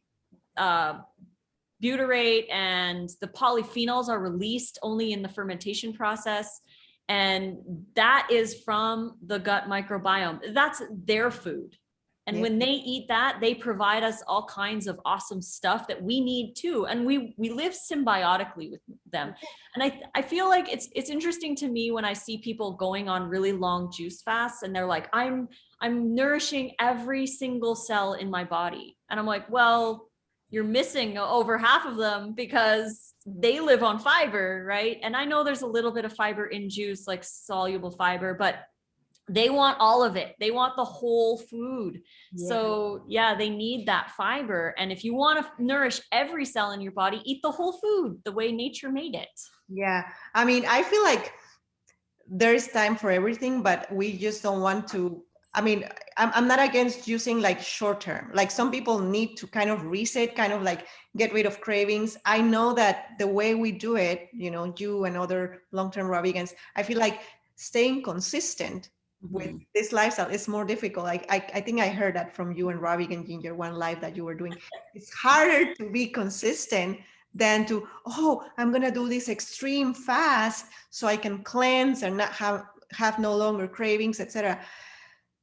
butyrate, and the polyphenols are released only in the fermentation process. And that is from the gut microbiome. That's their food. And Yeah. when they eat that, they provide us all kinds of awesome stuff that we need too. And we live symbiotically with them. And I feel like it's interesting to me when I see people going on really long juice fasts and they're like, I'm nourishing every single cell in my body. And I'm like, well, you're missing over half of them because they live on fiber, right? And I know there's a little bit of fiber in juice, like soluble fiber, but they want all of it. They want the whole food. Yeah. So yeah, they need that fiber. And if you want to nourish every cell in your body, eat the whole food the way nature made it. Yeah. I mean, I feel like there is time for everything, but we just don't want to. I mean, I'm not against using like short term. Like some people need to kind of reset, kind of like get rid of cravings. I know that the way we do it, you and other long-term raw vegans, I feel like staying consistent with this lifestyle is more difficult. Like I think I heard that from you and Ravi and Ginger, one live that you were doing. It's harder to be consistent than to, I'm gonna do this extreme fast so I can cleanse and not have no longer cravings, etc.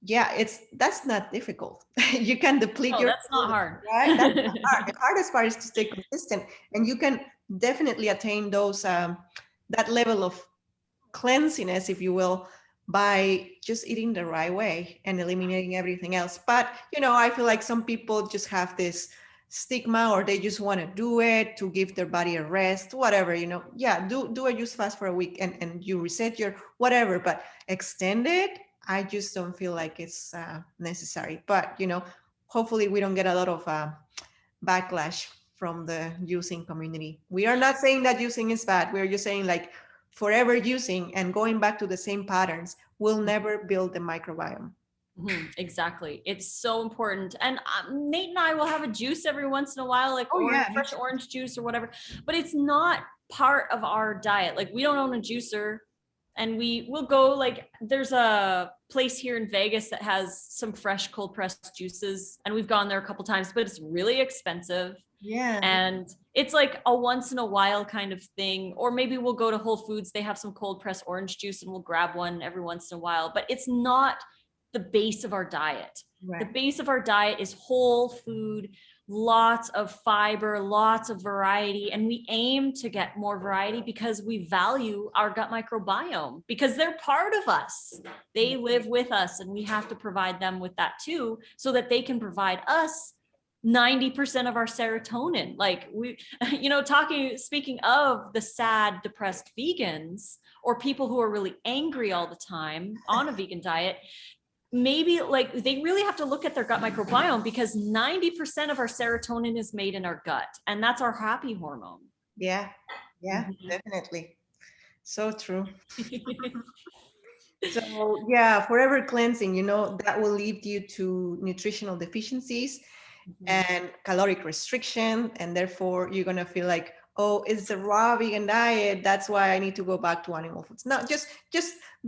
Yeah, that's not difficult. You can deplete your that's not hard. right? That's not hard. The hardest part is to stay consistent, and you can definitely attain those that level of cleansiness, if you will, by just eating the right way and eliminating everything else. But I feel like some people just have this stigma, or they just want to do it to give their body a rest, whatever. Yeah, do a juice fast for a week and you reset your whatever, but extend it, I just don't feel like it's necessary. But hopefully we don't get a lot of backlash from the using community. We are not saying that using is bad. We're just saying like forever using and going back to the same patterns will never build the microbiome. Exactly. It's so important. And Nate and I will have a juice every once in a while, like fresh orange juice or whatever, but it's not part of our diet. Like we don't own a juicer, and we will go, like there's a place here in Vegas that has some fresh cold pressed juices, and we've gone there a couple times, but it's really expensive. Yeah. And it's like a once in a while kind of thing. Or maybe we'll go to Whole Foods, they have some cold pressed orange juice, and we'll grab one every once in a while, but it's not the base of our diet. Right. The base of our diet is whole food, lots of fiber, lots of variety. And we aim to get more variety because we value our gut microbiome, because they're part of us. They live with us, and we have to provide them with that too, so that they can provide us 90% of our serotonin. Like we, you know, speaking of the sad, depressed vegans or people who are really angry all the time on a vegan diet, maybe like they really have to look at their gut microbiome, because 90% of our serotonin is made in our gut, and that's our happy hormone. Yeah, yeah, definitely. So true. So yeah, forever cleansing, that will lead you to nutritional deficiencies and caloric restriction, and therefore you're gonna feel like, oh, it's a raw vegan diet, that's why I need to go back to animal foods. No, just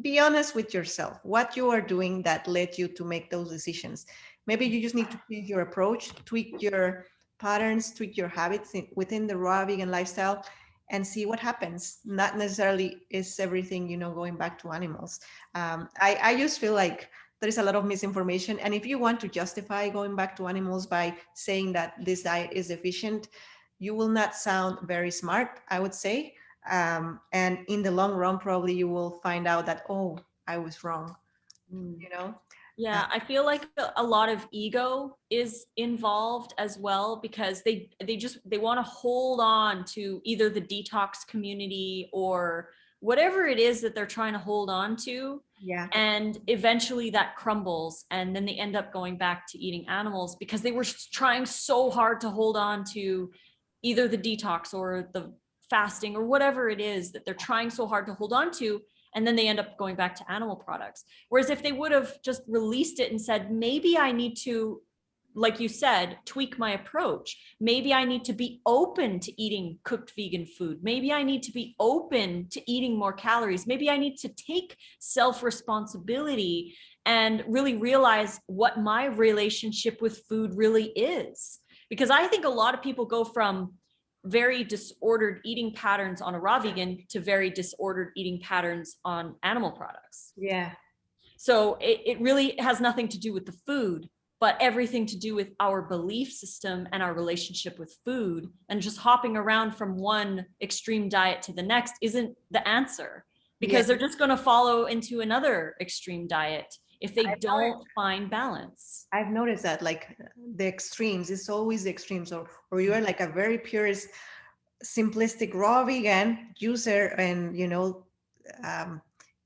be honest with yourself, what you are doing that led you to make those decisions. Maybe you just need to change your approach, tweak your patterns, tweak your habits within the raw vegan lifestyle, and see what happens. Not necessarily is everything, going back to animals. I just feel like there is a lot of misinformation. And if you want to justify going back to animals by saying that this diet is efficient, you will not sound very smart, I would say. And in the long run, probably you will find out that, oh, I was wrong, you know? Yeah, I feel like a lot of ego is involved as well, because they want to hold on to either the detox community or whatever it is that they're trying to hold on to. Yeah. And eventually that crumbles, and then they end up going back to eating animals because they were trying so hard to hold on to either the detox or the fasting or whatever it is that they're trying so hard to hold on to. And then they end up going back to animal products. Whereas if they would have just released it and said, maybe I need to, like you said, tweak my approach. Maybe I need to be open to eating cooked vegan food. Maybe I need to be open to eating more calories. Maybe I need to take self-responsibility and really realize what my relationship with food really is. Because I think a lot of people go from very disordered eating patterns on a raw vegan to very disordered eating patterns on animal products. Yeah. So it really has nothing to do with the food, but everything to do with our belief system and our relationship with food. And just hopping around from one extreme diet to the next isn't the answer, because they're just going to follow into another extreme diet if they don't find balance. I've noticed that, like, the extremes, it's always the extremes, or you are like a very purist, simplistic raw vegan user, and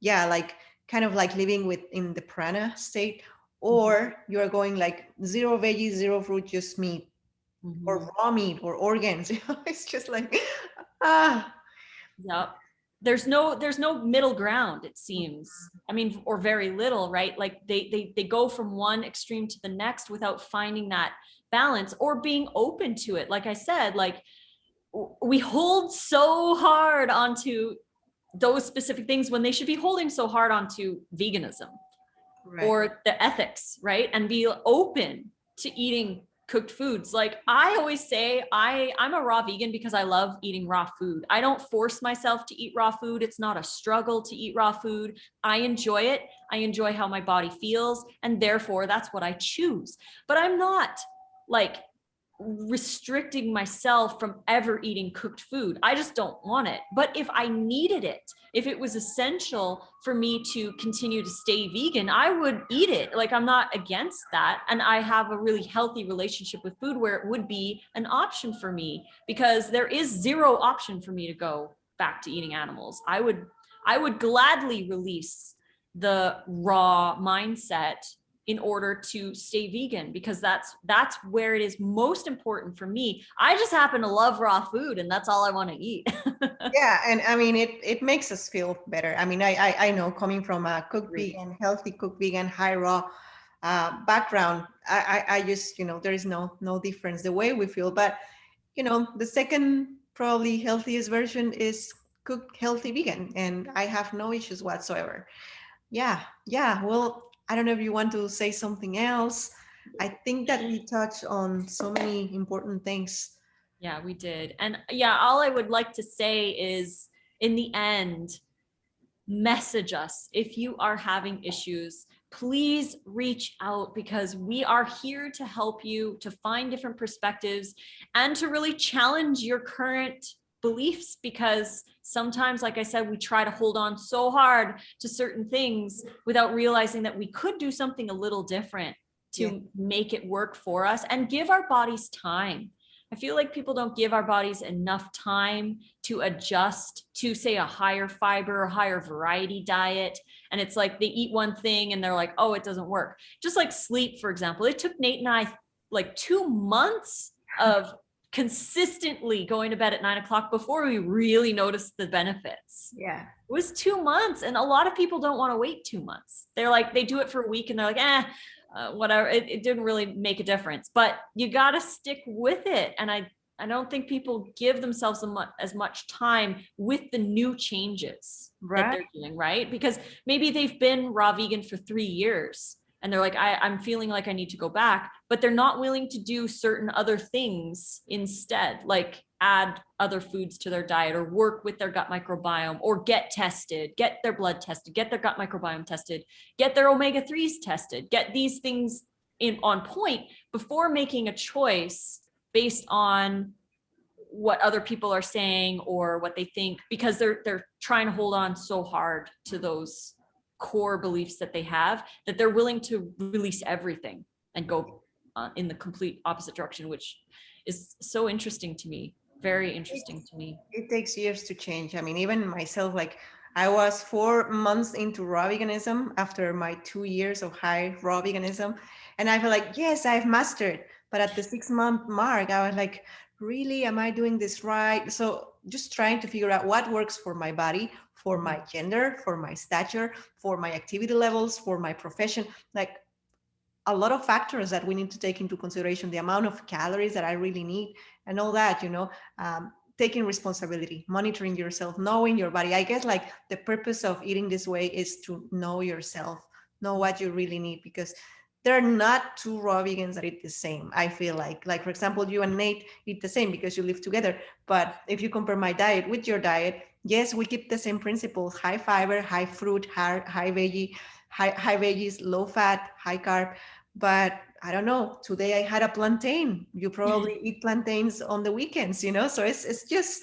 like kind of like living in the prana state, or you are going like zero veggies, zero fruit, just meat, or raw meat, or organs. It's just like Yep. There's no middle ground, it seems. I mean, or very little, right? Like they go from one extreme to the next without finding that balance or being open to it. Like I said, like we hold so hard onto those specific things when they should be holding so hard onto veganism, right, or the ethics, right? And be open to eating cooked foods. Like I always say, I'm a raw vegan because I love eating raw food. I don't force myself to eat raw food. It's not a struggle to eat raw food. I enjoy it. I enjoy how my body feels, and therefore that's what I choose. But I'm not like restricting myself from ever eating cooked food. I just don't want it. But if I needed it, if it was essential for me to continue to stay vegan, I would eat it. Like I'm not against that. And I have a really healthy relationship with food where it would be an option for me, because there is zero option for me to go back to eating animals. I would gladly release the raw mindset in order to stay vegan, because that's where it is most important for me. I just happen to love raw food, and that's all I want to eat. Yeah, and I mean it makes us feel better. I mean, I know, coming from a cooked vegan, healthy cooked vegan, high raw background, I just, there is no difference the way we feel. But the second probably healthiest version is cooked healthy vegan, and I have no issues whatsoever. Yeah. Well, I don't know if you want to say something else. I think that we touched on so many important things. Yeah, we did. And yeah, all I would like to say is, in the end, message us if you are having issues. Please reach out, because we are here to help you to find different perspectives and to really challenge your current beliefs, because sometimes, like I said, we try to hold on so hard to certain things without realizing that we could do something a little different. to make it work for us and give our bodies time. I feel like people don't give our bodies enough time to adjust to, say, a higher fiber, higher variety diet. And it's like they eat one thing and they're like, oh, it doesn't work. Just like sleep, for example. It took Nate and I like 2 months of consistently going to bed at 9 o'clock before we really noticed the benefits. Yeah. It was 2 months. And a lot of people don't want to wait 2 months. They're like, they do it for a week and they're like, whatever. It didn't really make a difference, but you got to stick with it. And I don't think people give themselves as much time with the new changes that they're doing, right? Because maybe they've been raw vegan for 3 years and they're like, I'm feeling like I need to go back, but they're not willing to do certain other things instead, like add other foods to their diet or work with their gut microbiome or get tested, get their blood tested, get their gut microbiome tested, get their omega-3s tested, get these things on point before making a choice based on what other people are saying or what they think, because they're trying to hold on so hard to those core beliefs that they have, that they're willing to release everything and go in the complete opposite direction, which is so interesting to me. Very interesting to me. It takes years to change. I mean, even myself, like I was 4 months into raw veganism after my 2 years of high raw veganism. And I feel like, yes, I've mastered. But at the 6-month mark, I was like, really, am I doing this right? So just trying to figure out what works for my body, for my gender, for my stature, for my activity levels, for my profession, like a lot of factors that we need to take into consideration, the amount of calories that I really need and all that, taking responsibility, monitoring yourself, knowing your body. I guess like the purpose of eating this way is to know yourself, know what you really need, because there are not two raw vegans that eat the same. I feel like for example, you and Nate eat the same because you live together. But if you compare my diet with your diet, yes, we keep the same principles: high fiber, high fruit, high veggie, high veggies, low fat, high carb. But I don't know, today I had a plantain. You probably eat plantains on the weekends, so it's just,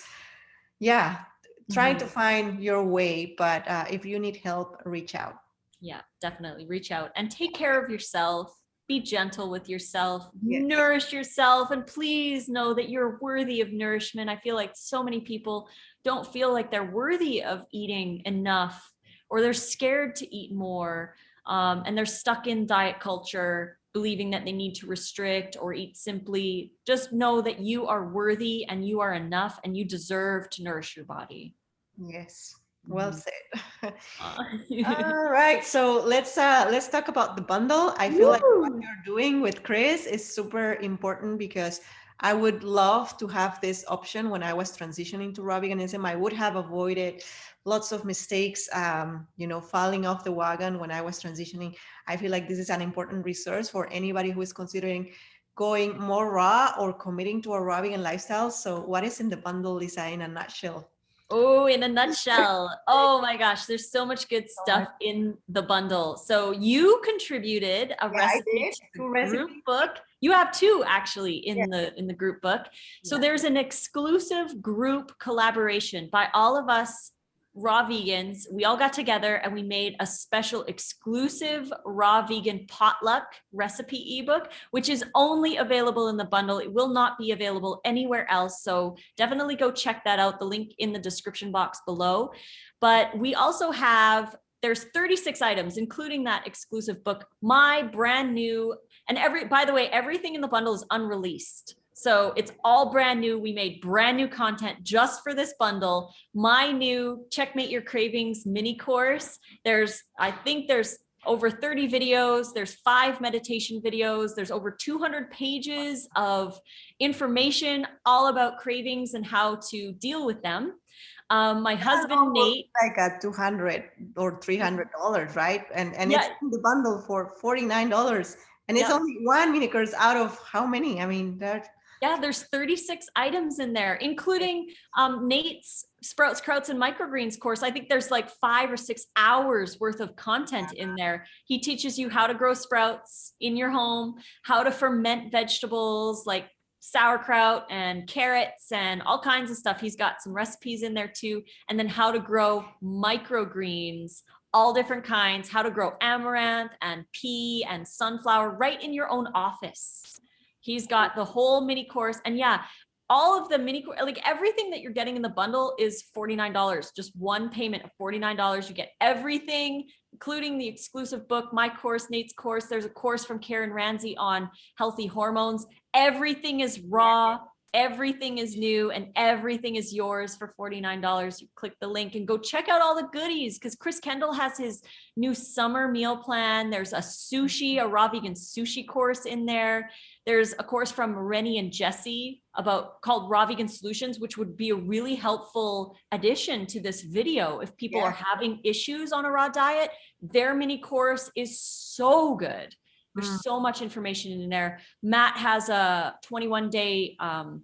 trying to find your way. But if you need help, reach out. Yeah, definitely reach out and take care of yourself. Be gentle with yourself, Yes. Nourish yourself, and please know that you're worthy of nourishment. I feel like so many people don't feel like they're worthy of eating enough, or they're scared to eat more, and they're stuck in diet culture, believing that they need to restrict or eat simply. Just know that you are worthy and you are enough and you deserve to nourish your body. Yes. Well said. All right, so let's talk about the bundle. I feel like what you're doing with Chris is super important, because I would love to have this option when I was transitioning to raw veganism. I would have avoided lots of mistakes, falling off the wagon when I was transitioning. I feel like this is an important resource for anybody who is considering going more raw or committing to a raw vegan lifestyle. So what is in the bundle, Lissa, in a nutshell? Oh, in a nutshell. Oh my gosh, there's so much good stuff in the bundle. So you contributed a recipe to the group book. You have 2 actually in the group book. So there's an exclusive group collaboration by all of us raw vegans. We all got together and we made a special exclusive raw vegan potluck recipe ebook, which is only available in the bundle. It will not be available anywhere else. So definitely go check that out. The link in the description box below. But we also have, there's 36 items, including that exclusive book, my brand new, and by the way, everything in the bundle is unreleased. So it's all brand new. We made brand new content just for this bundle. My new Checkmate Your Cravings mini course. I think there's over 30 videos. There's 5 meditation videos. There's over 200 pages of information all about cravings and how to deal with them. My husband, Nate. Like at $200 or $300, right? And it's in the bundle for $49. And it's only 1 mini course out of how many? I mean, there's 36 items in there, including Nate's Sprouts, Krauts, and Microgreens course. I think there's like 5 or 6 hours worth of content in there. He teaches you how to grow sprouts in your home, how to ferment vegetables like sauerkraut and carrots and all kinds of stuff. He's got some recipes in there too. And then how to grow microgreens all different kinds, how to grow amaranth and pea and sunflower right in your own office. He's got the whole mini course. And yeah, all of the mini, like everything that you're getting in the bundle is $49. Just one payment of $49. You get everything, including the exclusive book, my course, Nate's course. There's a course from Karen Ramsey on healthy hormones. Everything is raw. Everything is new and everything is yours for $49. You click the link and go check out all the goodies, because Chris Kendall has his new summer meal plan. There's a raw vegan sushi course in there. There's a course from Rennie and Jesse called Raw Vegan Solutions, which would be a really helpful addition to this video. If people are having issues on a raw diet, their mini course is so good. There's so much information in there. Matt has a 21-day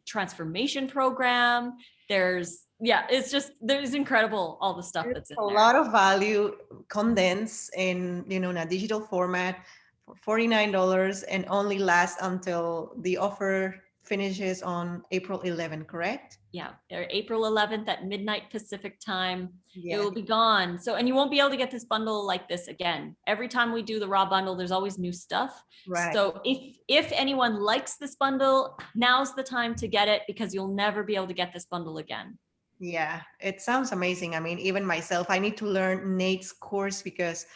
transformation program. There's incredible, all the stuff that's in there. A lot of value condensed in, in a digital format for $49 and only lasts until the offer finishes on April 11th, correct? Yeah, April 11th at midnight Pacific time. It will be gone. So, and you won't be able to get this bundle like this again. Every time we do the raw bundle, there's always new stuff. Right. So if anyone likes this bundle, now's the time to get it, because you'll never be able to get this bundle again. Yeah, it sounds amazing. I mean, even myself, I need to learn Nate's course because,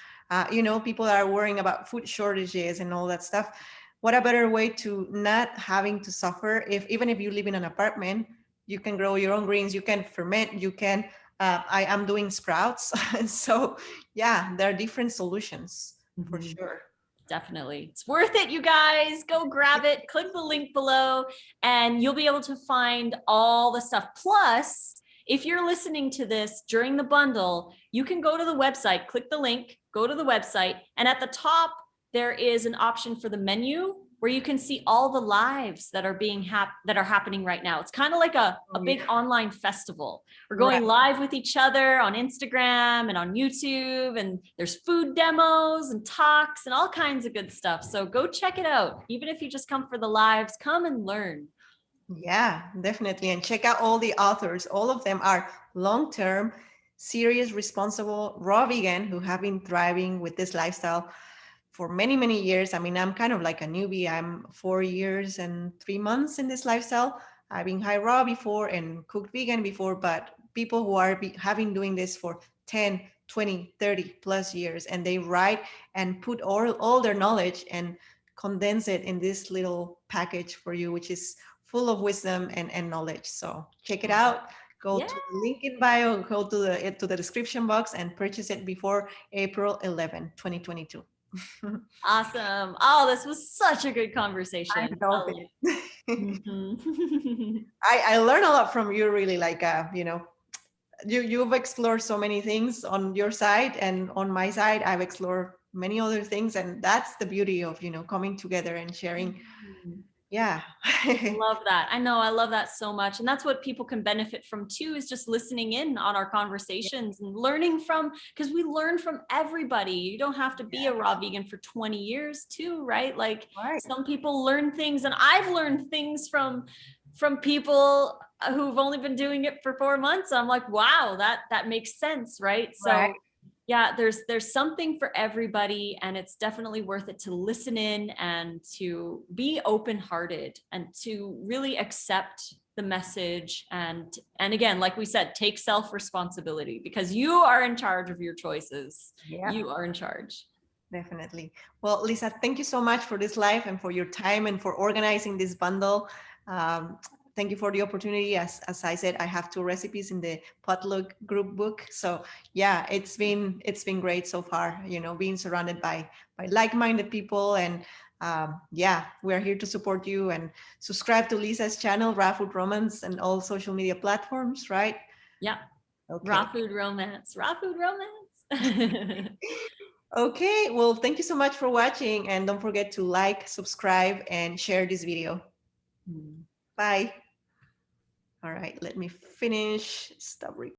people are worrying about food shortages and all that stuff. What a better way to not having to suffer even if you live in an apartment, you can grow your own greens, you can ferment, you can, I am doing sprouts. So yeah, there are different solutions for sure. Definitely. It's worth it, you guys. Go grab it, click the link below, and you'll be able to find all the stuff. Plus, if you're listening to this during the bundle, you can go to the website, click the link, go to the website, and at the top, there is an option for the menu where you can see all the lives that are happening right now. It's kind of like a big online festival. We're going live with each other on Instagram and on YouTube, and there's food demos and talks and all kinds of good stuff. So go check it out. Even if you just come for the lives, come and learn. Yeah, definitely. And check out all the authors. All of them are long-term, serious, responsible, raw vegan who have been thriving with this lifestyle for many, many years. I mean, I'm kind of like a newbie. I'm 4 years and 3 months in this lifestyle. I've been high raw before and cooked vegan before, but people who have been doing this for 10, 20, 30 plus years, and they write and put all their knowledge and condense it in this little package for you, which is full of wisdom and knowledge. So check it out. Go to the link in bio, go to the description box and purchase it before April 11, 2022. Awesome. Oh, this was such a good conversation. I learned a lot from you, really. Like, you've explored so many things on your side, and on my side, I've explored many other things. And that's the beauty of, coming together and sharing. Yeah. Love that. I know. I love that so much. And that's what people can benefit from too, is just listening in on our conversations and learning from, because we learn from everybody. You don't have to be a raw vegan for 20 years too, right? Like some people learn things, and I've learned things from people who've only been doing it for 4 months. I'm like, wow, that makes sense. Right. So yeah, there's something for everybody, and it's definitely worth it to listen in and to be open-hearted and to really accept the message. And again, like we said, take self-responsibility, because you are in charge of your choices. You are in charge. Definitely. Well, Lissa, thank you so much for this live and for your time and for organizing this bundle. Thank you for the opportunity. As I said, I have 2 recipes in the potluck group book. So yeah, it's been great so far, being surrounded by like-minded people. And we're here to support you, and subscribe to Lissa's channel, Raw Food Romance, and all social media platforms, right? Yeah. Okay. Raw Food Romance. Okay, well, thank you so much for watching, and don't forget to like, subscribe, and share this video. Bye. All right, let me finish. Stop recording.